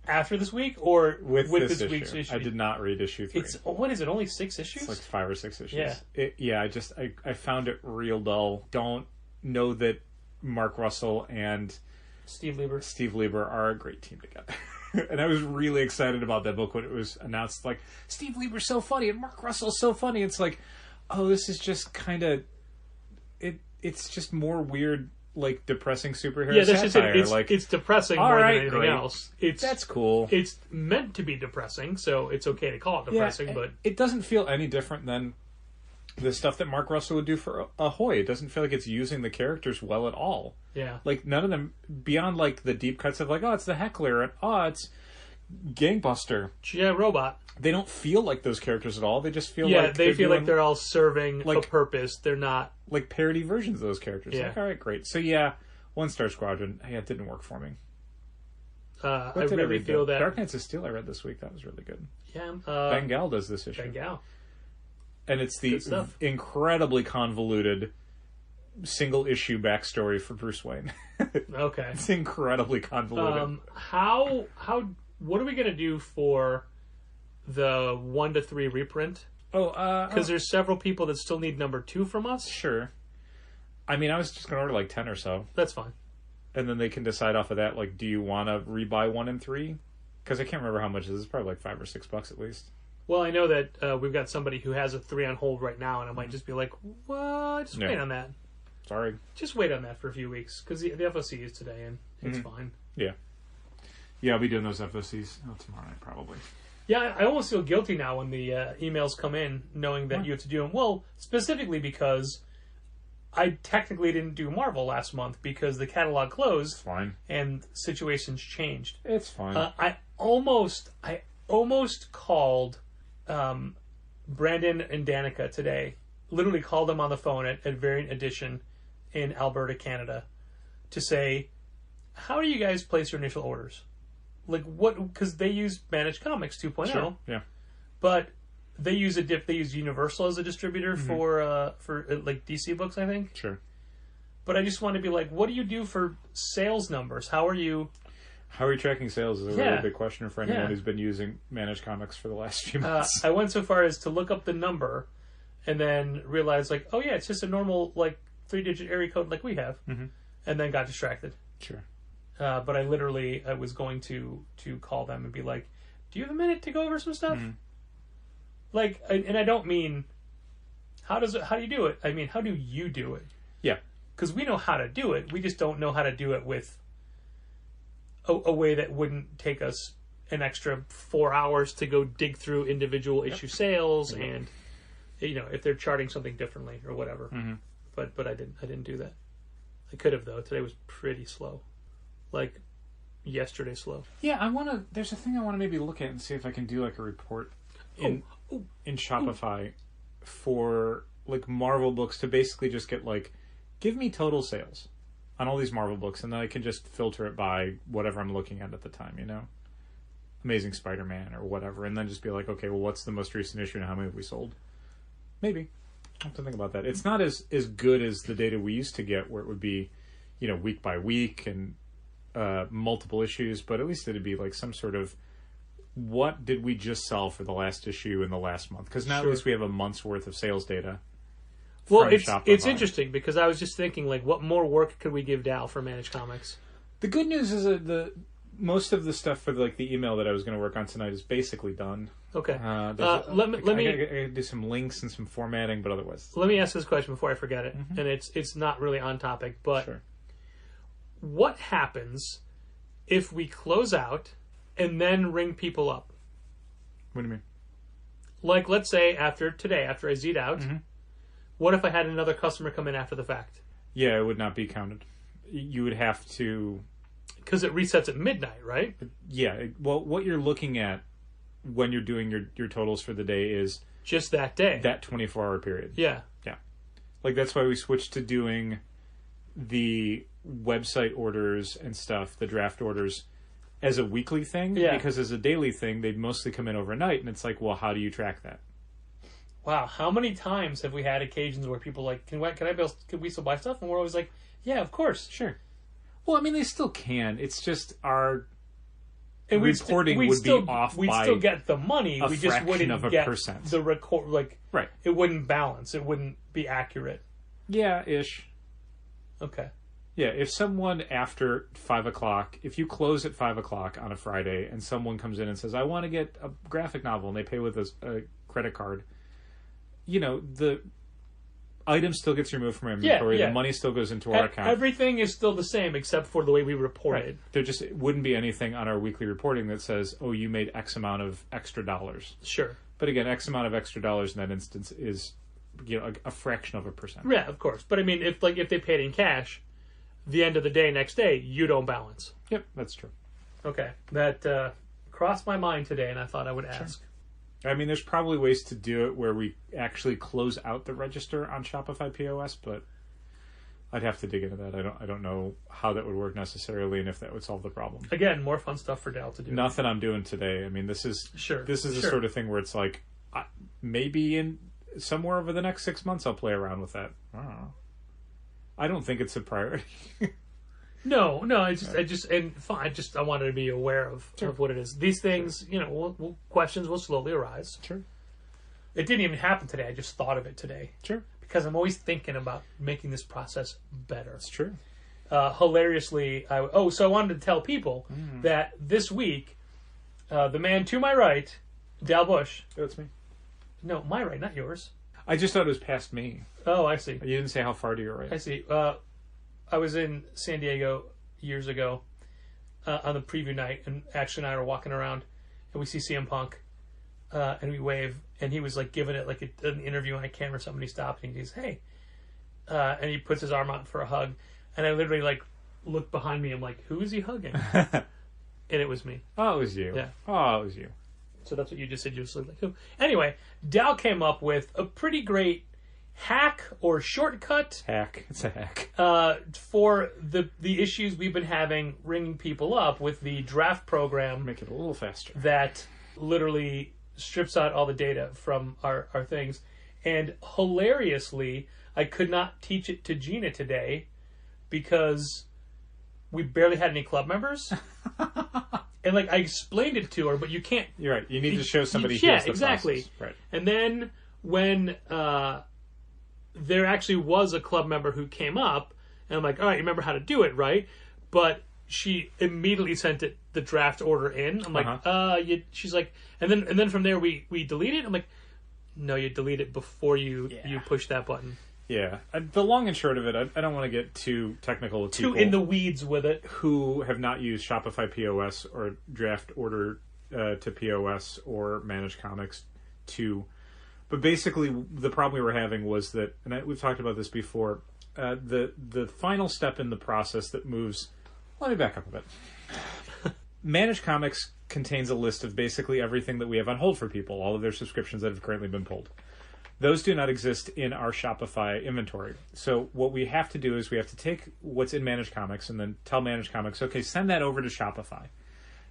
After this week, or with this week's issue? I did not read issue 3. What is it, only 6 issues? It's like 5 or 6 issues. Yeah. I found it real dull. Don't know that Mark Russell and Steve Lieber are a great team together. And I was really excited about that book when it was announced. Like, Steve Lieber's so funny and Mark Russell's so funny. It's like, oh, this is just kind of... It's just more weird, like, depressing superhero satire. It's depressing more than anything else. That's cool. It's meant to be depressing, so it's okay to call it depressing, but... It doesn't feel any different than the stuff that Mark Russell would do for Ahoy. It doesn't feel like it's using the characters well at all. Yeah. Like, none of them, beyond, like, the deep cuts of, like, oh, it's the Heckler, and oh, it's Gangbuster. Yeah, Robot. They don't feel like those characters at all. They just feel like... Yeah, they feel like they're all serving a purpose. They're not... Like parody versions of those characters. Yeah. Like, all right, great. So, yeah, 1-Star Squadron. Yeah, it didn't work for me. I really feel that... Dark Knights of Steel I read this week. That was really good. Yeah. Bengal does this issue. Bengal. And it's the incredibly convoluted single-issue backstory for Bruce Wayne. Okay. It's incredibly convoluted. What are we going to do for the 1 to 3 reprint? Because there's several people that still need number 2 from us. Sure. I mean, I was just going to order like 10 or so. That's fine. And then they can decide off of that, like, do you want to rebuy 1 and 3? Because I can't remember how much it is. It's probably like $5 or $6 at least. Well, I know that we've got somebody who has a 3 on hold right now, and I might just be like, what? Just wait on that. Sorry. Just wait on that for a few weeks, because the FOC is today, and it's fine. Yeah. Yeah, I'll be doing those FOCs tomorrow night, probably. Yeah, I almost feel guilty now when the emails come in, knowing that you have to do them. Well, specifically because I technically didn't do Marvel last month because the catalog closed. It's fine. And situations changed. It's fine. I almost called Brandon and Danica today. Literally called them on the phone at Variant Edition in Alberta, Canada, to say, how do you guys place your initial orders? Like what? Because they use Managed Comics 2.0. Sure. Yeah. But they use They use Universal as a distributor for like DC books, I think. Sure. But I just want to be like, what do you do for sales numbers? How are you tracking sales is a really big question for anyone who's been using Managed Comics for the last few months. I went so far as to look up the number and then realized, like, oh yeah, it's just a normal, like, 3-digit area code like we have. And then got distracted. Sure. But I was going to call them and be like, do you have a minute to go over some stuff? Like, and I don't mean, how do you do it? I mean, how do you do it? Yeah. Because we know how to do it. We just don't know how to do it with a way that wouldn't take us an extra 4 hours to go dig through individual issue sales and, if they're charting something differently or whatever. But I didn't do that. I could have, though. Today was pretty slow. Like, yesterday slow. Yeah, there's a thing I want to maybe look at and see if I can do like a report in Shopify for like Marvel books to basically just get like, give me total sales on all these Marvel books, and then I can just filter it by whatever I'm looking at the time, Amazing Spider-Man or whatever, and then just be like, okay, well, what's the most recent issue and how many have we sold? Maybe. I'll have to think about that. It's not as good as the data we used to get, where it would be, week by week and multiple issues, but at least it'd be like some sort of, what did we just sell for the last issue in the last month? Because now at least we have a month's worth of sales data. Well, it's interesting because I was just thinking, like, what more work could we give Dal for Managed Comics? The good news is that most of the stuff for like the email that I was going to work on tonight is basically done. Okay. Let me I gotta do some links and some formatting, but otherwise. Let me ask this question before I forget it, and it's not really on topic, but what happens if we close out and then ring people up? What do you mean? Like, let's say after I Z'd out, what if I had another customer come in after the fact? Yeah, it would not be counted. You would have to... Because it resets at midnight, right? Yeah. Well, what you're looking at when you're doing your totals for the day is... Just that day. That 24-hour period. Yeah. Yeah. Like, that's why we switched to doing the website orders and stuff, the draft orders, as a weekly thing. Yeah. Because as a daily thing, they'd mostly come in overnight, and it's like, well, how do you track that? Wow, how many times have we had occasions where people are like, can we still buy stuff? And we're always like, yeah, of course. Sure. Well, I mean, they still can. It's just our reporting would be off we'd by still get the money. We just wouldn't of a get percent. The record. Like, right. It wouldn't balance. It wouldn't be accurate. Yeah, ish. Okay. Yeah, if someone after 5 o'clock, if you close at 5 o'clock on a Friday and someone comes in and says, I want to get a graphic novel, and they pay with a credit card, the item still gets removed from our inventory. The money still goes into our account. Everything is still the same except for the way we report it. There just wouldn't be anything on our weekly reporting that says, oh, you made X amount of extra dollars. Sure. But again, X amount of extra dollars in that instance is a fraction of a percent. Yeah, of course. But I mean, if they paid in cash, the end of the day, next day, you don't balance. Yep, that's true. Okay. That crossed my mind today, and I thought I would ask. I mean, there's probably ways to do it where we actually close out the register on Shopify POS, but I'd have to dig into that. I don't know how that would work necessarily, and if that would solve the problem. Again, more fun stuff for Dal to do. Nothing I'm doing today. I mean, this is the sort of thing where it's like, maybe in somewhere over the next 6 months I'll play around with that. I don't know. I don't think it's a priority. No. I wanted to be aware of what it is. These things, questions will slowly arise. Sure. It didn't even happen today. I just thought of it today. Sure. Because I'm always thinking about making this process better. It's true. Hilariously, I wanted to tell people that this week, the man to my right, Dal Bush. That's me. No, my right, not yours. I just thought it was past me. Oh, I see. You didn't say how far to your right. I see. I was in San Diego years ago on the preview night, and Ashley and I were walking around, and we see CM Punk, and we wave, and he was like giving it like an interview on a camera. Somebody stopped, and he goes, "Hey," and he puts his arm out for a hug, and I literally like looked behind me. I'm like, "Who is he hugging?" And it was me. Oh, it was you. Yeah. Oh, it was you. So that's what you just said. You just looked like who? Anyway, Dal came up with a pretty great hack or shortcut. Hack. It's a hack. For the issues we've been having ringing people up with the draft program. Make it a little faster. That literally strips out all the data from our things. And hilariously, I could not teach it to Gina today because we barely had any club members. And like I explained it to her, but you can't. You're right. You need to show somebody. Yeah, the exactly. Process. Right. And then when there actually was a club member who came up, and I'm like, all right, you remember how to do it, right? But she immediately sent the draft order in. I'm like, she's like, and then from there we delete it. I'm like, no, you delete it before you push that button. Yeah. The long and short of it, I don't want to get too technical with people. Too in the weeds with it. Who have not used Shopify POS or draft order to POS or manage comics to. But basically, the problem we were having was that, and we've talked about this before, the final step in the process that moves. Let me back up a bit. Manage Comics contains a list of basically everything that we have on hold for people, all of their subscriptions that have currently been pulled. Those do not exist in our Shopify inventory. So what we have to do is we have to take what's in Manage Comics and then tell Manage Comics, okay, send that over to Shopify.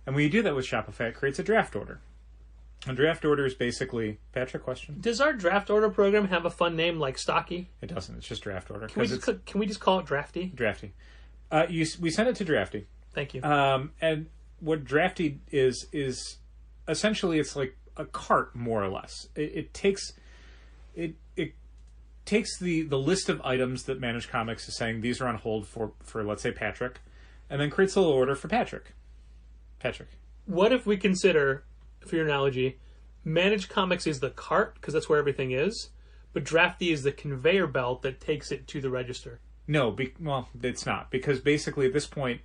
And when you do that with Shopify, it creates a draft order. A draft order is basically... Patrick, question? Does our draft order program have a fun name like Stocky? It doesn't. It's just draft order. Can we just call it Drafty? Drafty. We sent it to Drafty. Thank you. And what Drafty is essentially it's like a cart, more or less. It takes the list of items that Manage Comics is saying these are on hold for let's say Patrick, and then creates a little order for Patrick. What if we consider, for your analogy, Manage Comics is the cart because that's where everything is, but Drafty is the conveyor belt that takes it to the register? No, well, it's not, because basically at this point,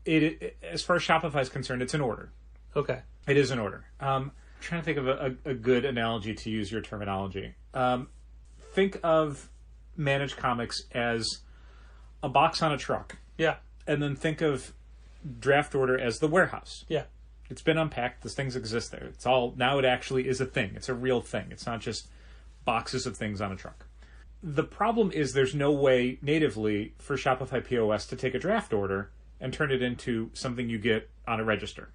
as far as Shopify is concerned, it's an order. Okay. It is an order. I'm trying to think of a good analogy to use your terminology. Think of Manage Comics as a box on a truck. Yeah. And then think of draft order as the warehouse. Yeah. It's been unpacked. Those things exist there. It's all now. It actually is a thing. It's a real thing. It's not just boxes of things on a truck. The problem is there's no way natively for Shopify POS to take a draft order and turn it into something you get on a register.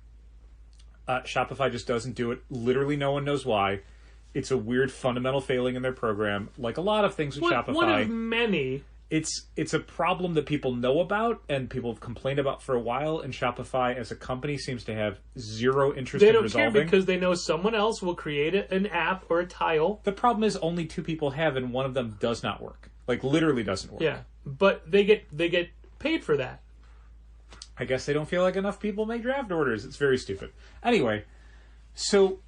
Shopify just doesn't do it. Literally, no one knows why. It's a weird fundamental failing in their program. Like a lot of things with Shopify. One of many. It's a problem that people know about and people have complained about for a while, and Shopify as a company seems to have zero interest in resolving. They don't care because they know someone else will create an app or a tile. The problem is only two people have, and one of them does not work. Like, literally doesn't work. Yeah, but they get paid for that. I guess they don't feel like enough people make draft orders. It's very stupid. Anyway, so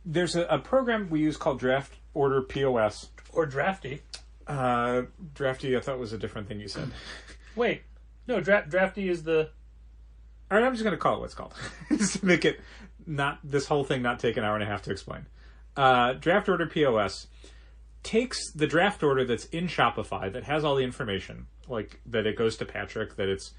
there's a program we use called Draft Order POS. Or Drafty. Drafty, I thought was a different thing you said. Wait. No, Drafty is the... All right, I'm just going to call it what it's called. Just to make it not... This whole thing not take an hour and a half to explain. Draft Order POS takes the draft order that's in Shopify that has all the information, like that it goes to Patrick, that it's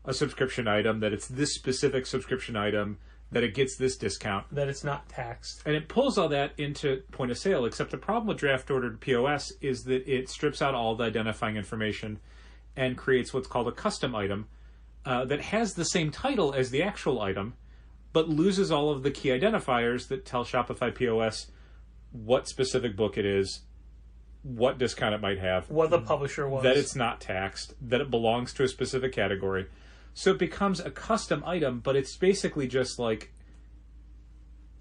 a subscription item, that it's this specific subscription item, that it gets this discount. That it's not taxed. And it pulls all that into point of sale, except the problem with draft ordered POS is that it strips out all the identifying information and creates what's called a custom item that has the same title as the actual item, but loses all of the key identifiers that tell Shopify POS what specific book it is, what discount it might have, what the publisher was, that it's not taxed, that it belongs to a specific category. So it becomes a custom item, but it's basically just like,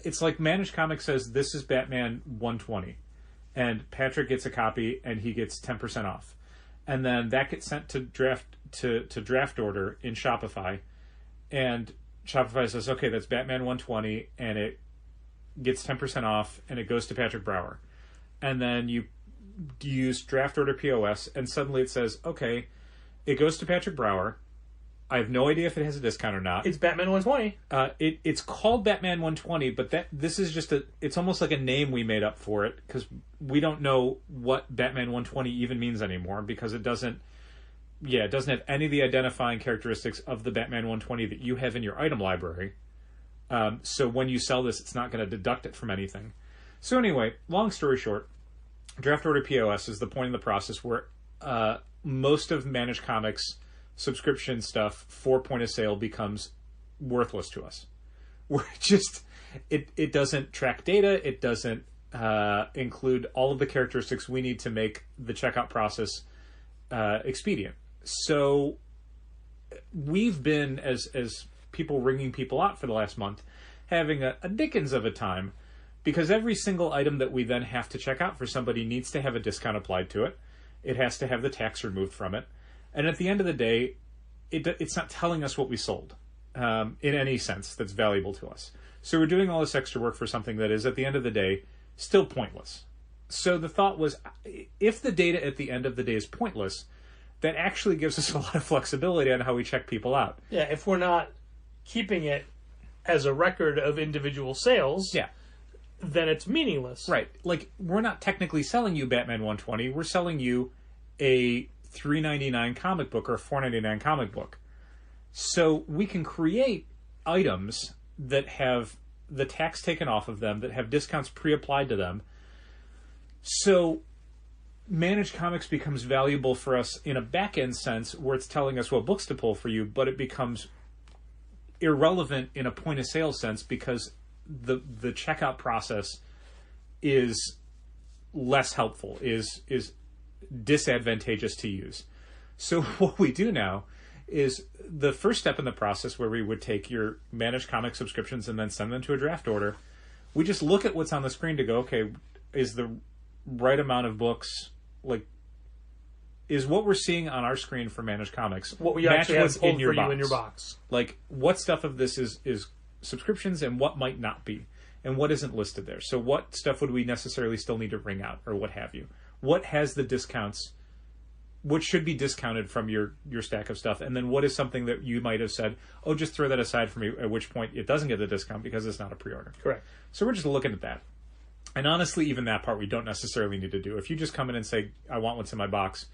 it's like Managed Comics says, this is Batman 120. And Patrick gets a copy and he gets 10% off. And then that gets sent to draft order in Shopify. And Shopify says, okay, that's Batman 120, and it gets 10% off, and it goes to Patrick Brower. And then you use draft order POS, and suddenly it says, okay, it goes to Patrick Brower. I have no idea if it has a discount or not. It's Batman 120. It's called Batman 120, but this is just it's almost like a name we made up for it, because we don't know what Batman 120 even means anymore, because it doesn't have any of the identifying characteristics of the Batman 120 that you have in your item library. So when you sell this, it's not going to deduct it from anything. So anyway, long story short, draft order POS is the point in the process where most of Managed Comics subscription stuff for point of sale becomes worthless to us. We're just, it doesn't track data. It doesn't include all of the characteristics we need to make the checkout process expedient. So we've been, as people ringing people out for the last month, having a dickens of a time, because every single item that we then have to check out for somebody needs to have a discount applied to it. It has to have the tax removed from it. And at the end of the day, it's not telling us what we sold in any sense that's valuable to us. So we're doing all this extra work for something that is, at the end of the day, still pointless. So the thought was, if the data at the end of the day is pointless, that actually gives us a lot of flexibility on how we check people out. Yeah, if we're not keeping it as a record of individual sales, then it's meaningless. Right. Like, we're not technically selling you Batman 120. We're selling you a $3.99 comic book or a $4.99 comic book. So we can create items that have the tax taken off of them, that have discounts pre-applied to them. So Managed Comics becomes valuable for us in a back-end sense, where it's telling us what books to pull for you, but it becomes irrelevant in a point-of-sale sense, because the checkout process is less helpful, is disadvantageous to use. So what we do now is, the first step in the process, where we would take your Managed Comic subscriptions and then send them to a draft order, we just look at what's on the screen to go, okay, is the right amount of books, like, is what we're seeing on our screen for Managed Comics what we actually have pulled for you in your box? Like, what stuff of this is subscriptions, and what might not be, and what isn't listed there. So what stuff would we necessarily still need to ring out, or what have you? What has the discounts? What should be discounted from your stack of stuff? And then what is something that you might have said, oh, just throw that aside for me, at which point it doesn't get the discount because it's not a pre-order. Correct. So we're just looking at that. And honestly, even that part we don't necessarily need to do. If you just come in and say, I want what's in my box,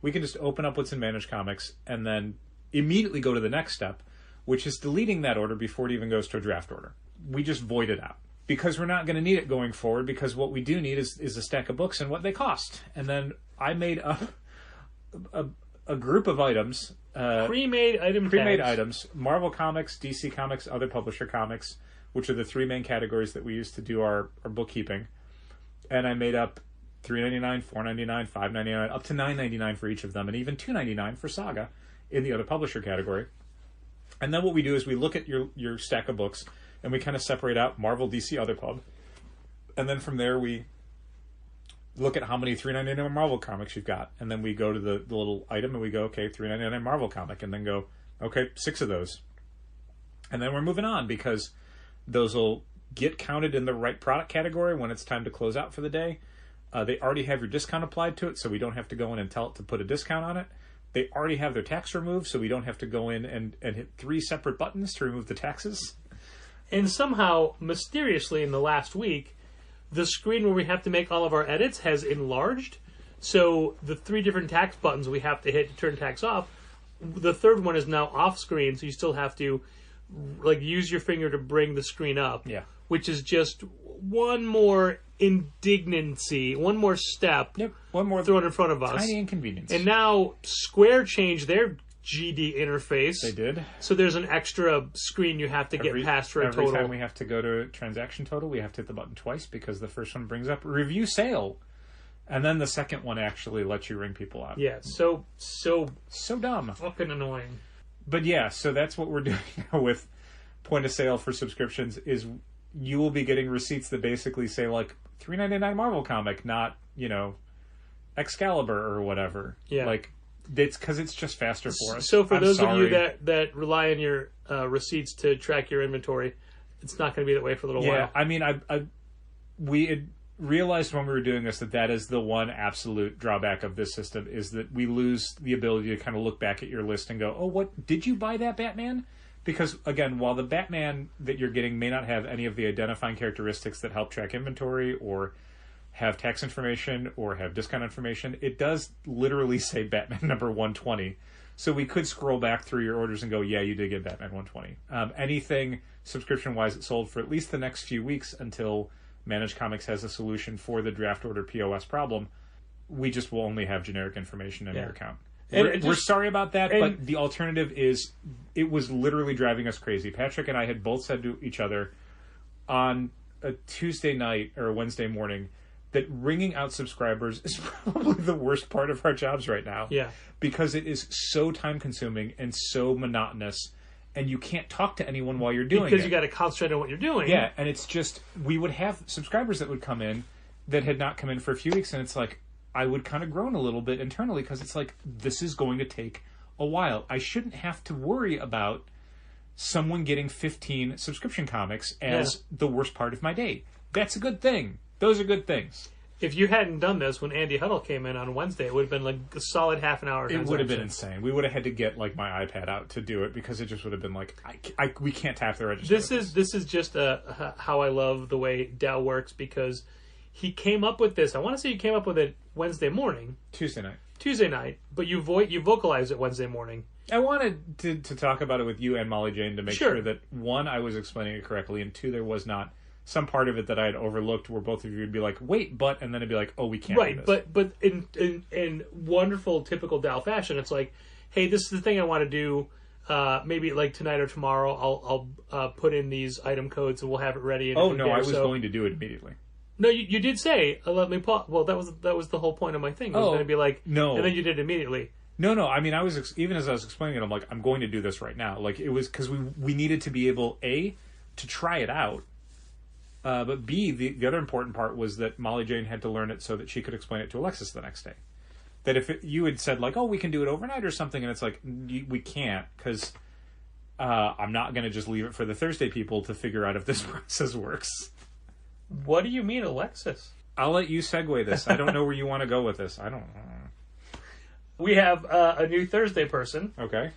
we can just open up what's in Managed Comics and then immediately go to the next step, which is deleting that order before it even goes to a draft order. We just void it out, because we're not going to need it going forward, because what we do need is a stack of books and what they cost. And then I made a group of items. Pre-made items. Marvel Comics, DC Comics, other publisher comics, which are the three main categories that we use to do our bookkeeping. And I made up $3.99, $4.99, $5.99, up to $9.99 for each of them, and even $2.99 for Saga in the other publisher category. And then what we do is we look at your stack of books, and we kind of separate out Marvel, DC, other pub. And then from there we look at how many $3.99 Marvel comics you've got. And then we go to the little item and we go, okay, $3.99 Marvel comic. And then go, okay, 6 of those. And then we're moving on, because those will get counted in the right product category when it's time to close out for the day. They already have your discount applied to it, so we don't have to go in and tell it to put a discount on it. They already have their tax removed, so we don't have to go in and hit 3 separate buttons to remove the taxes. And somehow, mysteriously, in the last week, the screen where we have to make all of our edits has enlarged. So the 3 different tax buttons we have to hit to turn tax off, the third one is now off screen, so you still have to use your finger to bring the screen up. Yeah. Which is just one more indignancy, one more step. Yep. One more thrown in front of us. Tiny inconvenience. And now Square changed their GD interface. They did. So there's an extra screen you have to get past for a total. Every time we have to go to transaction total, we have to hit the button twice, because the first one brings up review sale, and then the second one actually lets you ring people out. Yeah, so dumb. Fucking annoying. But yeah, so that's what we're doing now with point of sale for subscriptions is you will be getting receipts that basically say like $3.99 Marvel comic, not, Excalibur or whatever. Yeah. Like, it's because it's just faster for us. So for I'm those sorry. of you that rely on your receipts to track your inventory, it's not going to be that way for a little while. I mean, we had realized when we were doing this that is the one absolute drawback of this system is that we lose the ability to kind of look back at your list and go, oh, what did you buy that Batman? Because again, while the Batman that you're getting may not have any of the identifying characteristics that help track inventory or have tax information or have discount information, it does literally say Batman number 120. So we could scroll back through your orders and go, yeah, you did get Batman 120. Anything subscription-wise that sold for at least the next few weeks until Managed Comics has a solution for the draft order POS problem, we just will only have generic information in your account. We're sorry about that, but the alternative is it was literally driving us crazy. Patrick and I had both said to each other on a Tuesday night or a Wednesday morning that ringing out subscribers is probably the worst part of our jobs right now. Yeah. Because it is so time-consuming and so monotonous, and you can't talk to anyone while you're doing it. Because you got to concentrate on what you're doing. Yeah, and it's just, we would have subscribers that would come in that had not come in for a few weeks, and it's like, I would kind of groan a little bit internally because it's like, this is going to take a while. I shouldn't have to worry about someone getting 15 subscription comics as the worst part of my day. That's a good thing. Those are good things. If you hadn't done this when Andy Huddle came in on Wednesday, it would have been like a solid half an hour. It would have been insane. We would have had to get like my iPad out to do it because it just would have been like, we can't tap the register. This is just how I love the way Dow works because he came up with this. I want to say you came up with it Wednesday morning. Tuesday night. But you vocalized it Wednesday morning. I wanted to talk about it with you and Molly Jane to make sure that, one, I was explaining it correctly, and two, there was not some part of it that I had overlooked where both of you would be like, wait, but, and then it'd be like, oh, we can't do this. But in wonderful, typical Dow fashion, it's like, hey, this is the thing I want to do. Maybe like tonight or tomorrow, I'll put in these item codes and we'll have it ready. I was going to do it immediately. No, you did say, let me pause. Well, that was the whole point of my thing. It was going to be like, no. And then you did it immediately. No. I mean, I was even as I was explaining it, I'm like, I'm going to do this right now. Like, it was because we needed to be able, A, to try it out, but B, the other important part was that Molly Jane had to learn it so that she could explain it to Alexis the next day. That if you had said, like, oh, we can do it overnight or something, and it's like, we can't, because I'm not going to just leave it for the Thursday people to figure out if this process works. What do you mean, Alexis? I'll let you segue this. I don't know where you want to go with this. I don't know. We have a new Thursday person. Okay.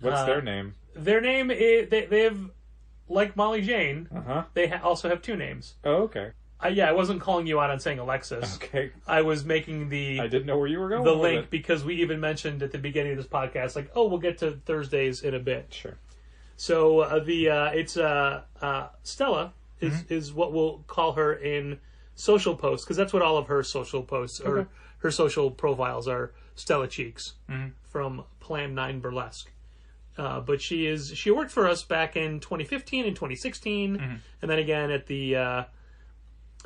What's their name? Their name is... They have... Like Molly Jane, they also have two names. Oh, okay. I wasn't calling you out on saying Alexis. Okay. I was making I didn't know where you were going the with link it. because we even mentioned at the beginning of this podcast, like, oh, we'll get to Thursdays in a bit. Sure. So it's Stella is what we'll call her in social posts, because that's what all of her social posts or her social profiles are. Stella Cheeks from Plan 9 Burlesque. But she worked for us back in 2015 and 2016, and then again at the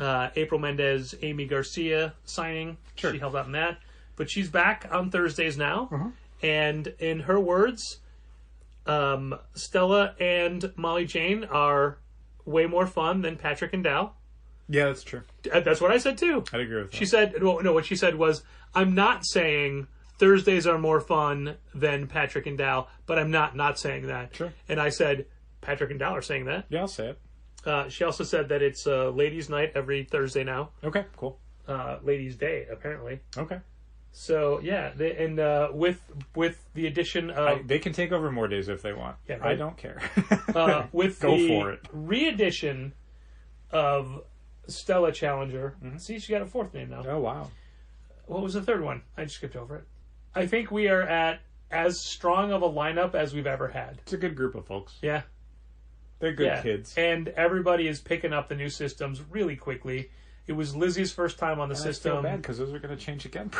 April Mendez, Amy Garcia signing. Sure. She helped out in that. But she's back on Thursdays now, and in her words, Stella and Molly Jane are way more fun than Patrick and Dow. Yeah, that's true. That's what I said too. I'd agree with that. She said, no, what she said was, I'm not saying Thursdays are more fun than Patrick and Dow, but I'm not saying that. Sure. And I said, Patrick and Dow are saying that. Yeah, I'll say it. She also said that it's Ladies' Night every Thursday now. Okay, cool. Ladies' Day, apparently. Okay. So, yeah, with the addition of... they can take over more days if they want. Yeah, right? I don't care. With Go the for it. re-edition of Stella Challenger. See, she got a fourth name now. Oh, wow. What was the third one? I just skipped over it. I think we are at as strong of a lineup as we've ever had. It's a good group of folks. Yeah. They're good kids. And everybody is picking up the new systems really quickly. It was Lizzie's first time on the system. I feel bad because those are going to change again.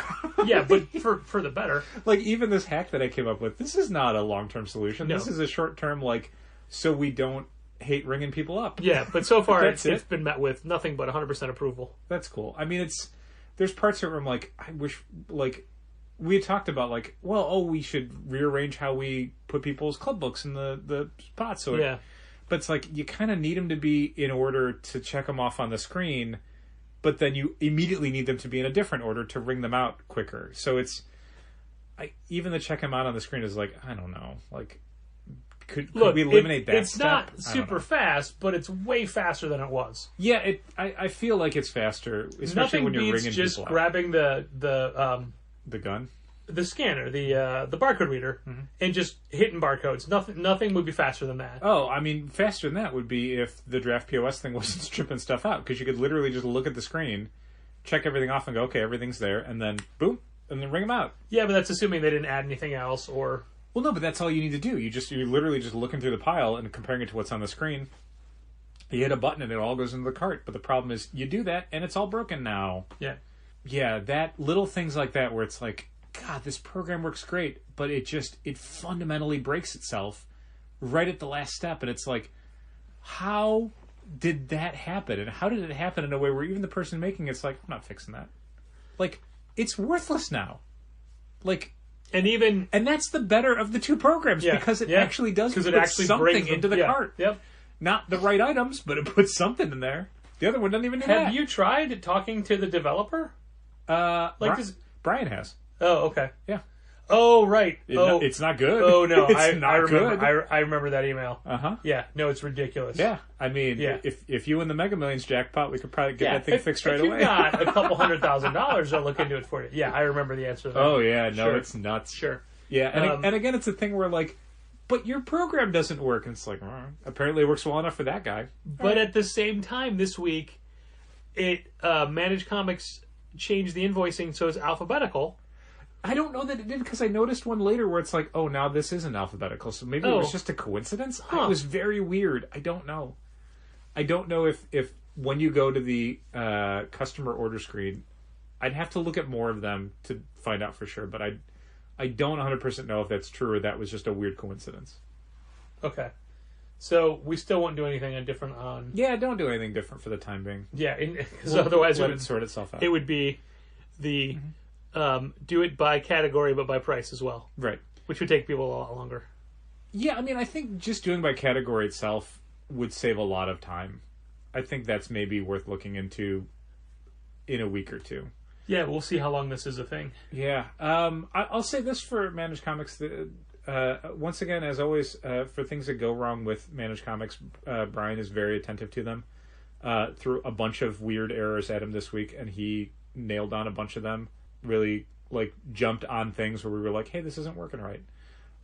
Yeah, but for the better. Like, even this hack that I came up with, this is not a long-term solution. No. This is a short-term, like, so we don't hate ringing people up. Yeah, but so far That's it's been met with nothing but 100% approval. That's cool. I mean, there's parts of it where I'm like, I wish, like, we had talked about like, well, we should rearrange how we put people's club books in the spot. So Yeah. but it's like you kind of need them to be in order to check them off on the screen, but then you immediately need them to be in a different order to ring them out quicker. So even the check them out on the screen is like, I don't know, like could we eliminate that it's step? Not super fast, but it's way faster than it was. Yeah, I feel like it's faster, especially Nothing when you're beats ringing just people out. grabbing the gun. the scanner, the barcode reader, and just hitting barcodes. Nothing would be faster than that. Oh, I mean, faster than that would be if the draft POS thing wasn't stripping stuff out, because you could literally just look at the screen, check everything off, and go, okay, everything's there, and then boom, and then ring them out. Yeah, but that's assuming they didn't add anything else, or... Well, no, but that's all you need to do. You're literally just looking through the pile and comparing it to what's on the screen. You hit a button and it all goes into the cart. But the problem is you do that and it's all broken now. Yeah. Yeah, that little things like that where it's like, God, this program works great, but it fundamentally breaks itself right at the last step. And it's like, how did that happen? And how did it happen in a way where even the person making it's like, I'm not fixing that. Like, it's worthless now. Like... And that's the better of the two programs because it actually does put something into the cart. Yep. Not the right items, but it puts something in there. The other one doesn't even do that. Have you tried talking to the developer? Brian has. Oh, okay. Yeah. Oh, right. It's not good. Oh, no. It's not good. I remember that email. Uh-huh. Yeah. No, it's ridiculous. Yeah. I mean, if you win the Mega Millions jackpot, we could probably get that thing fixed right away. If you got a couple $100,000, I'll look into it for you. Yeah, I remember the answer to that. Oh, yeah. No, Sure. It's nuts. Sure. Yeah. And again, it's a thing where, like, but your program doesn't work. And it's like, apparently it works well enough for that guy. But at the same time, this week, Managed Comics changed the invoicing so it's alphabetical. I don't know that it did because I noticed one later where it's like, oh, now this isn't alphabetical. So maybe it was just a coincidence. It was very weird. I don't know. I don't know if when you go to the customer order screen, I'd have to look at more of them to find out for sure. But I don't 100% know if that's true or that was just a weird coincidence. Okay. So we still won't do anything different on... Yeah, don't do anything different for the time being. Yeah, because otherwise let it sort itself out. It would be the... do it by category, but by price as well. Right. Which would take people a lot longer. Yeah, I mean, I think just doing by category itself would save a lot of time. I think that's maybe worth looking into in a week or two. Yeah, we'll see how long this is a thing. Yeah. I'll say this for Managed Comics. Once again, as always, for things that go wrong with Managed Comics, Brian is very attentive to them. Threw a bunch of weird errors at him this week, and he nailed on a bunch of them. Really, like, jumped on things where we were like, hey, this isn't working right.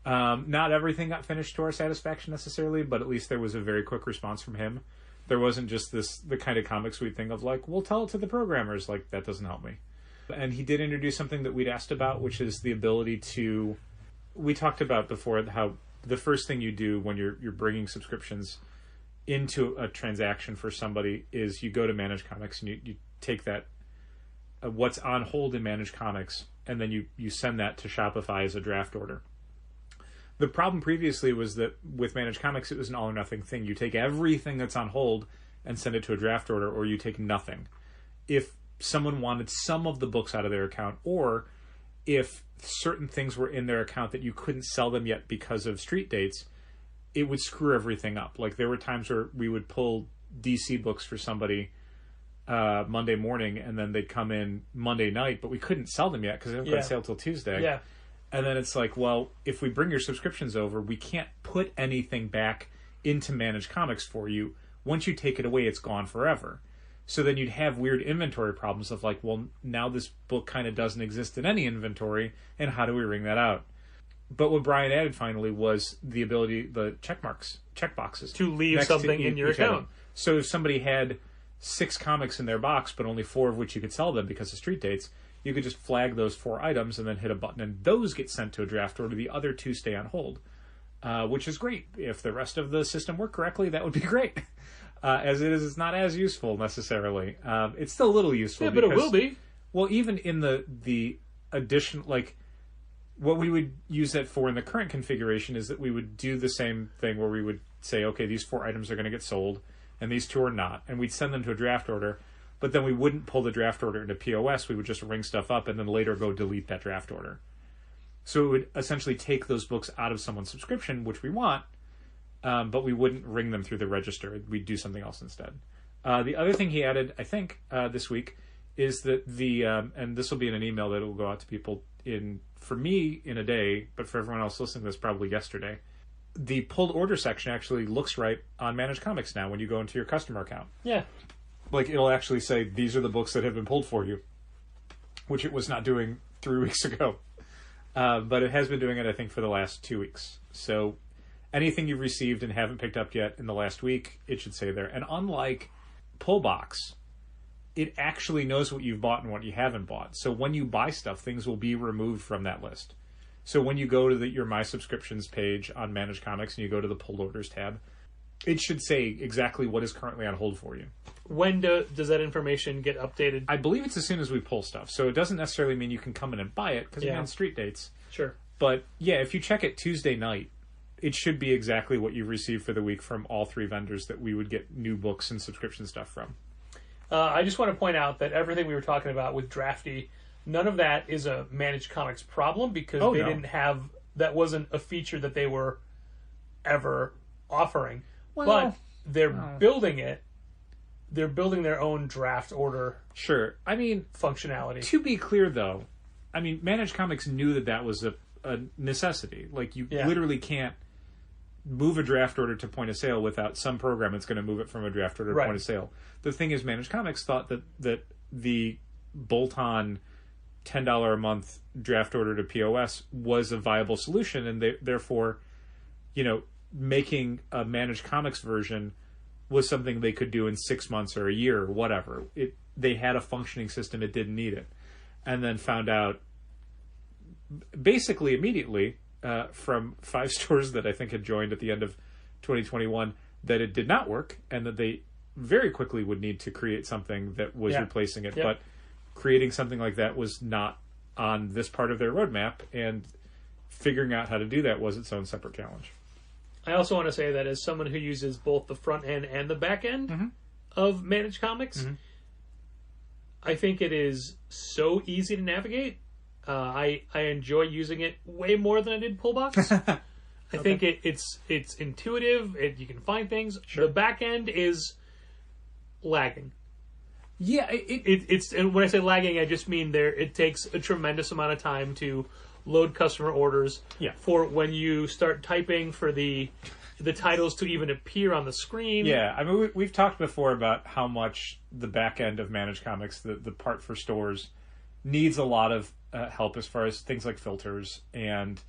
Not everything got finished to our satisfaction necessarily, but at least there was a very quick response from him. There wasn't just the kind of comics we'd think of like, we'll tell it to the programmers. Like, that doesn't help me. And he did introduce something that we'd asked about, which is the ability to... We talked about before how the first thing you do when you're bringing subscriptions into a transaction for somebody is you go to Managed Comics and you take that what's on hold in Managed Comics, and then you send that to Shopify as a draft order. The problem previously was that with Managed Comics, it was an all or nothing thing. You take everything that's on hold and send it to a draft order, or you take nothing. If someone wanted some of the books out of their account, or if certain things were in their account that you couldn't sell them yet because of street dates, it would screw everything up. Like, there were times where we would pull DC books for somebody Monday morning, and then they'd come in Monday night, but we couldn't sell them yet because they don't go on sale till Tuesday. Yeah. And then it's like, well, if we bring your subscriptions over, we can't put anything back into Managed Comics for you. Once you take it away, it's gone forever. So then you'd have weird inventory problems of like, well, now this book kind of doesn't exist in any inventory, and how do we ring that out? But what Brian added finally was the ability, the checkboxes. To leave something in your account. So if somebody had 6 comics in their box, but only 4 of which you could sell them because of street dates, you could just flag those 4 items and then hit a button, and those get sent to a draft order. The other 2 stay on hold, which is great. If the rest of the system worked correctly, that would be great. As it is, it's not as useful necessarily. It's still a little useful. Yeah, but it will be. Well, even in the addition, like, what we would use that for in the current configuration is that we would do the same thing where we would say, okay, these 4 items are going to get sold, and these 2 are not, and we'd send them to a draft order. but then we wouldn't pull the draft order into POS. We would just ring stuff up and then later go delete that draft order. So it would essentially take those books out of someone's subscription, which we want, but we wouldn't ring them through the register. We'd do something else instead. The other thing he added, I think, this week is that and this will be in an email that will go out to people for me in a day, but for everyone else listening to this probably yesterday. The pulled order section actually looks right on Managed Comics now when you go into your customer account. Yeah. Like, it'll actually say, these are the books that have been pulled for you, which it was not doing 3 weeks ago. But it has been doing it, I think, for the last 2 weeks. So anything you've received and haven't picked up yet in the last week, it should say there. And unlike Pullbox, it actually knows what you've bought and what you haven't bought. So when you buy stuff, things will be removed from that list. So when you go to your My Subscriptions page on Managed Comics and you go to the Pulled Orders tab, it should say exactly what is currently on hold for you. When does that information get updated? I believe it's as soon as we pull stuff. So it doesn't necessarily mean you can come in and buy it, because again, street dates. Sure. But yeah, if you check it Tuesday night, it should be exactly what you've received for the week from all 3 vendors that we would get new books and subscription stuff from. I just want to point out that everything we were talking about with Drafty, none of that is a Managed Comics problem, because didn't have, that wasn't a feature that they were ever offering. Well, but they're building it. They're building their own draft order. Sure. I mean, functionality. To be clear, though, I mean, Managed Comics knew that was a necessity. Like, you literally can't move a draft order to point of sale without some program that's going to move it from a draft order to point of sale. The thing is, Managed Comics thought that the bolt-on $10 a month draft order to POS was a viable solution, and therefore, making a Managed Comics version was something they could do in 6 months or a year or whatever. They had a functioning system, it didn't need it. And then found out basically immediately from 5 stores that I think had joined at the end of 2021 that it did not work, and that they very quickly would need to create something that was replacing it. But creating something like that was not on this part of their roadmap, and figuring out how to do that was its own separate challenge. I also want to say that as someone who uses both the front end and the back end of Managed Comics, I think it is so easy to navigate. I enjoy using it way more than I did Pullbox. I think it's intuitive. You can find things. Sure. The back end is lagging. Yeah, it's and when I say lagging, I just mean it takes a tremendous amount of time to load customer orders for when you start typing for the titles to even appear on the screen. Yeah, I mean, we've talked before about how much the back end of Managed Comics, the part for stores, needs a lot of help as far as things like filters and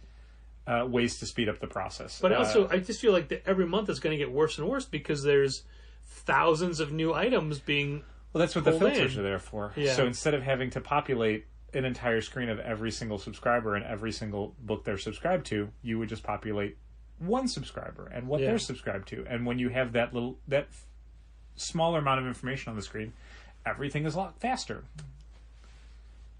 ways to speed up the process. But also, I just feel like that every month it's going to get worse and worse, because there's thousands of new items being Well, that's what the filters are there for. Yeah. So instead of having to populate an entire screen of every single subscriber and every single book they're subscribed to, you would just populate one subscriber and what they're subscribed to. And when you have that smaller amount of information on the screen, everything is a lot faster.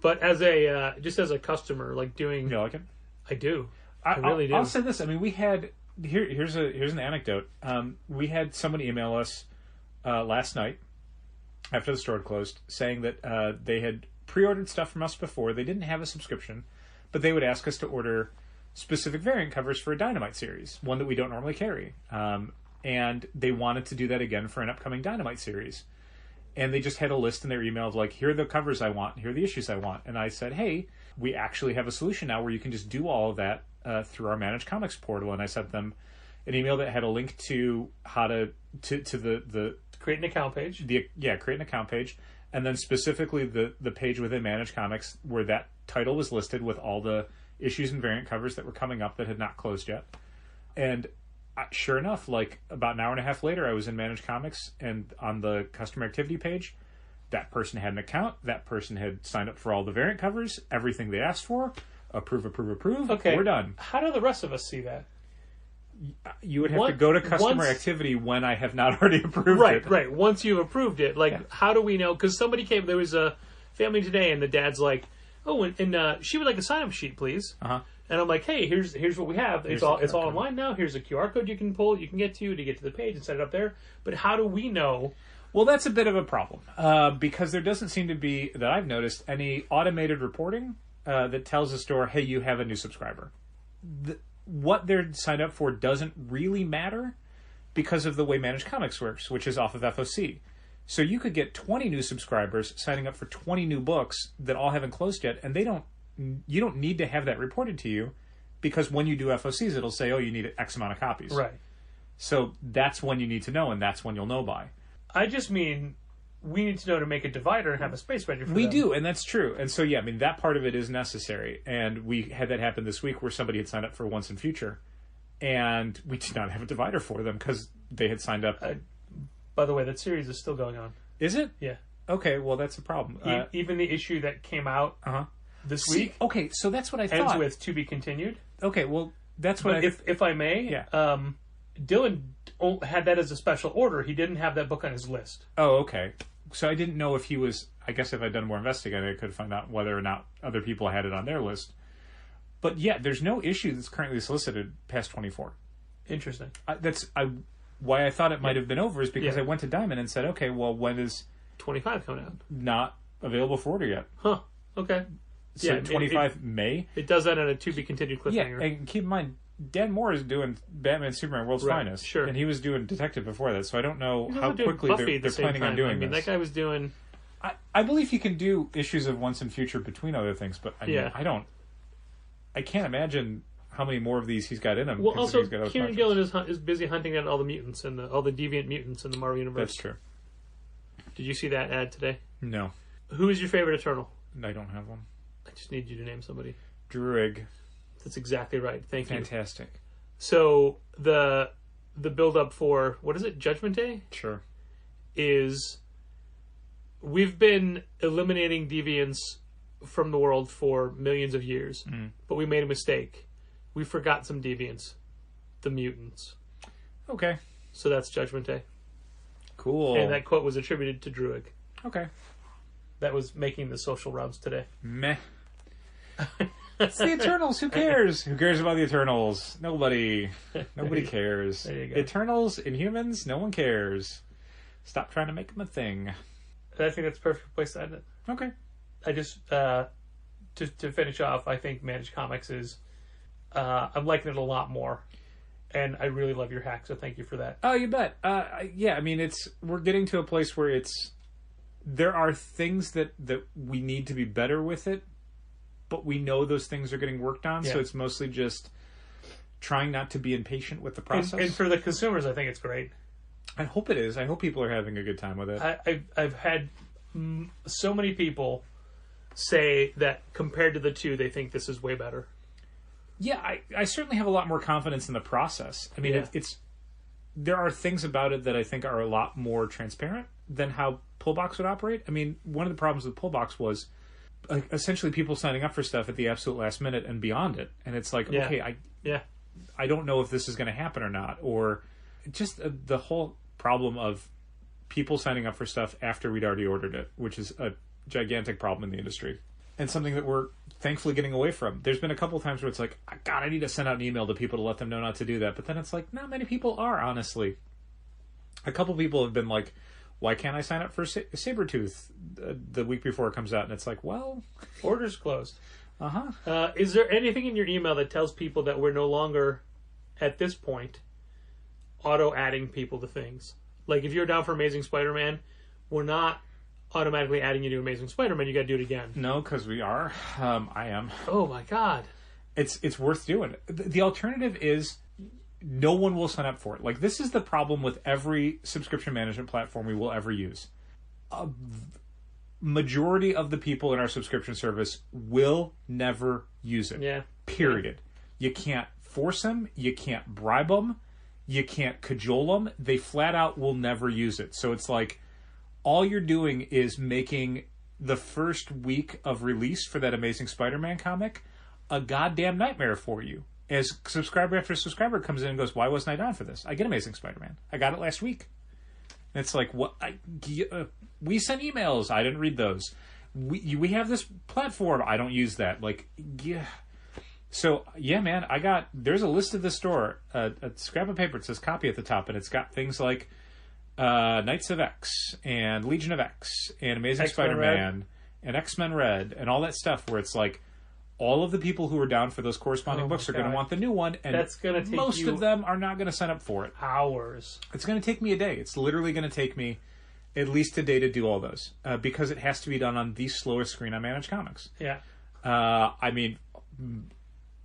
But as a just as a customer, like doing, You like it? I do. I really do. I'll say this. I mean, we had here's an anecdote. We had somebody email us last night after the store had closed, saying that they had pre-ordered stuff from us before. They didn't have a subscription, but they would ask us to order specific variant covers for a Dynamite series, one that we don't normally carry. And they wanted to do that again for an upcoming Dynamite series. And they just had a list in their email of like, here are the covers I want, here are the issues I want. And I said, hey, we actually have a solution now where you can just do all of that through our Managed Comics portal. And I sent them an email that had a link to how to the create an account page. Create an account page. And then specifically the page within Managed Comics where that title was listed with all the issues and variant covers that were coming up that had not closed yet. And sure enough, like about an hour and a half later, I was in Managed Comics, and on the customer activity page, that person had an account, that person had signed up for all the variant covers, everything they asked for, approve, okay, we're done. How do the rest of us see that? You would have to go to customer activity when I have not already approved it. Right. Once you've approved it, how do we know? Because somebody came, there was a family today, and the dad's like, oh, and she would like a sign-up sheet, please. Uh-huh. And I'm like, hey, here's what we have. It's all online now. Here's a QR code you can pull, you can get to get to the page and set it up there. But how do we know Well, that's a bit of a problem because there doesn't seem to be, that I've noticed, any automated reporting that tells the store, hey, you have a new subscriber. What they're signed up for doesn't really matter because of the way Managed Comics works, which is off of FOC. So you could get 20 new subscribers signing up for 20 new books that all haven't closed yet, and you don't need to have that reported to you because when you do FOCs, it'll say, oh, you need X amount of copies. Right. So that's when you need to know, and that's when you'll know by. I just mean we need to know to make a divider and have a space ready for We them. do, and that's true. And so, yeah, I mean, that part of it is necessary. And we had that happen this week where somebody had signed up for Once and Future, and we did not have a divider for them because they had signed up. By the way, that series is still going on. Is it? Yeah. Okay, well, that's a problem. Even the issue that came out this week okay, so that's what I ends thought. with to be continued. Okay, well, that's what But if I may, Yeah. Dylan had that as a special order. He didn't have that book on his list. Oh, okay. So I didn't know if he was... I guess if I'd done more investigating, I could find out whether or not other people had it on their list. But yeah, there's no issue that's currently solicited past 24. Interesting. Why I thought it might have been over is because Yeah. I went to Diamond and said, okay, well, when is 25 coming out? not available for order yet? Huh. Okay. So Yeah, 25 May? It does that on a to be continued Yeah, cliffhanger. and keep in mind, Dan Moore is doing Batman Superman World's Right, Finest. sure. And he was doing Detective before that, so I don't know He's how also doing quickly Buffy at the they're same planning on time. doing I mean, this. that guy was doing... I believe he can do issues of Once and Future between other things, but I mean, Yeah. I can't imagine how many more of these he's got in him. Well, considering also, he's got other Kieran projects. Gillen is busy hunting down all the mutants and all the deviant mutants in the Marvel Universe. That's true. Did you see that ad today? No, Who is your favorite Eternal? I don't have one. I just need you to name somebody. Druig, That's exactly right. Thank you. fantastic. So the build up for what is it? Judgment Day Sure. is we've been eliminating deviants from the world for millions of years, but we made a mistake. We forgot some deviants, the mutants. Okay. So that's Judgment Day, Cool. and that quote was attributed to Druig. Okay. That was making the social rounds today. Meh. It's the Eternals. Who cares? Who cares about the Eternals? Nobody. Nobody cares. There you go. Eternals, Inhumans, no one cares. Stop trying to make them a thing. And I think that's a perfect place to end it. Okay. I just to finish off, I think Managed Comics is I'm liking it a lot more, and I really love your hack. So thank you for that. Oh, you bet. Yeah, I mean, we're getting to a place where there are things that we need to be better with it, but we know those things are getting worked on. Yeah. So it's mostly just trying not to be impatient with the process. And for the consumers, I think it's great. I hope it is. I hope people are having a good time with it. I've had so many people say that compared to the two, they think this is way better. Yeah, I certainly have a lot more confidence in the process. I mean, Yeah. there are things about it that I think are a lot more transparent than how Pullbox would operate. I mean, one of the problems with Pullbox was essentially people signing up for stuff at the absolute last minute and beyond it. And it's like, Yeah. okay, Yeah. I don't know if this is going to happen or not. Or just the whole problem of people signing up for stuff after we'd already ordered it, which is a gigantic problem in the industry. And something that we're thankfully getting away from. There's been a couple of times where it's like, God, I need to send out an email to people to let them know not to do that. But then it's like, not many people are, honestly. A couple people have been like, why can't I sign up for Sabretooth the week before it comes out? And it's like, well... Orders closed. Uh-huh. Is there anything in your email that tells people that we're no longer, at this point, auto-adding people to things? Like, if you're down for Amazing Spider-Man, we're not automatically adding you to Amazing Spider-Man. You got to do it again. No, because we are. I am. Oh my god! It's worth doing. The alternative is no one will sign up for it. Like, this is the problem with every subscription management platform we will ever use. A majority of the people in our subscription service will never use it. Yeah. Period. You can't force them. You can't bribe them. You can't cajole them. They flat out will never use it. So it's like, all you're doing is making the first week of release for that Amazing Spider-Man comic a goddamn nightmare for you. As subscriber after subscriber comes in and goes, why wasn't I down for this? I get Amazing Spider-Man. I got it last week. And it's like, what? We sent emails. I didn't read those. We have this platform. I don't use that. Like, yeah. So, yeah, man, there's a list of the store, a scrap of paper. It says copy at the top, and it's got things like Knights of X and Legion of X and Amazing X-Men Spider-Man and X-Men Red and all that stuff where it's like all of the people who are down for those corresponding books are going to want the new one, and that's going to take most of them are not going to sign up for it. Hours. It's going to take me a day. It's literally going to take me at least a day to do all those because it has to be done on the slowest screen on Managed Comics. Yeah. I mean,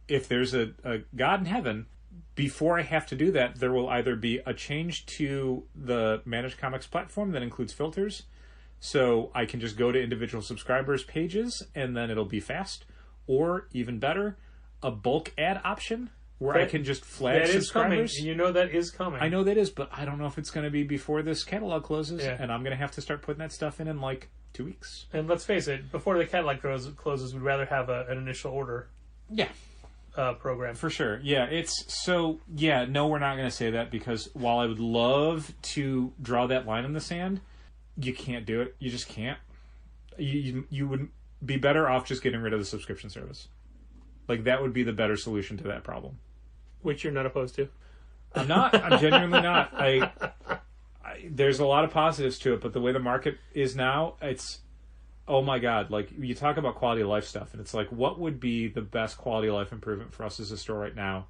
if there's a God in heaven, before I have to do that, there will either be a change to the Managed Comics platform that includes filters, so I can just go to individual subscribers' pages and then it'll be fast, or even better, a bulk ad option where I can just flag subscribers. Coming. You know that is coming. I know that is, but I don't know if it's going to be before this catalog closes, Yeah. and I'm going to have to start putting that stuff in like 2 weeks. And let's face it, before the catalog closes, we'd rather have an initial order. Yeah. Program. For sure. Yeah, no, we're not going to say that because while I would love to draw that line in the sand, you can't do it. You just can't. You would be better off just getting rid of the subscription service. Like, that would be the better solution to that problem. Which you're not opposed to. I'm not. I'm genuinely not. There's a lot of positives to it, but the way the market is now, it's... Oh my God, like, you talk about quality of life stuff, and it's like, what would be the best quality of life improvement for us as a store right now?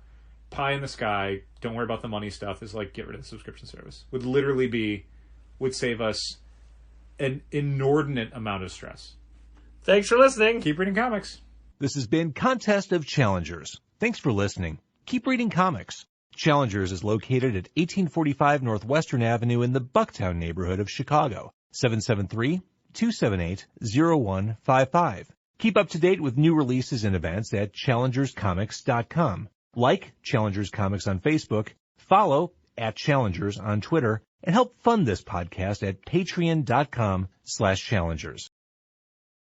Pie in the sky, don't worry about the money stuff, is like, get rid of the subscription service. Would save us an inordinate amount of stress. Thanks for listening. Keep reading comics. This has been Contest of Challengers. Thanks for listening. Keep reading comics. Challengers is located at 1845 Northwestern Avenue in the Bucktown neighborhood of Chicago. 773-278-0155. Keep up to date with new releases and events at challengerscomics.com. Like Challengers Comics on Facebook, follow @Challengers on Twitter, and help fund this podcast at patreon.com/challengers.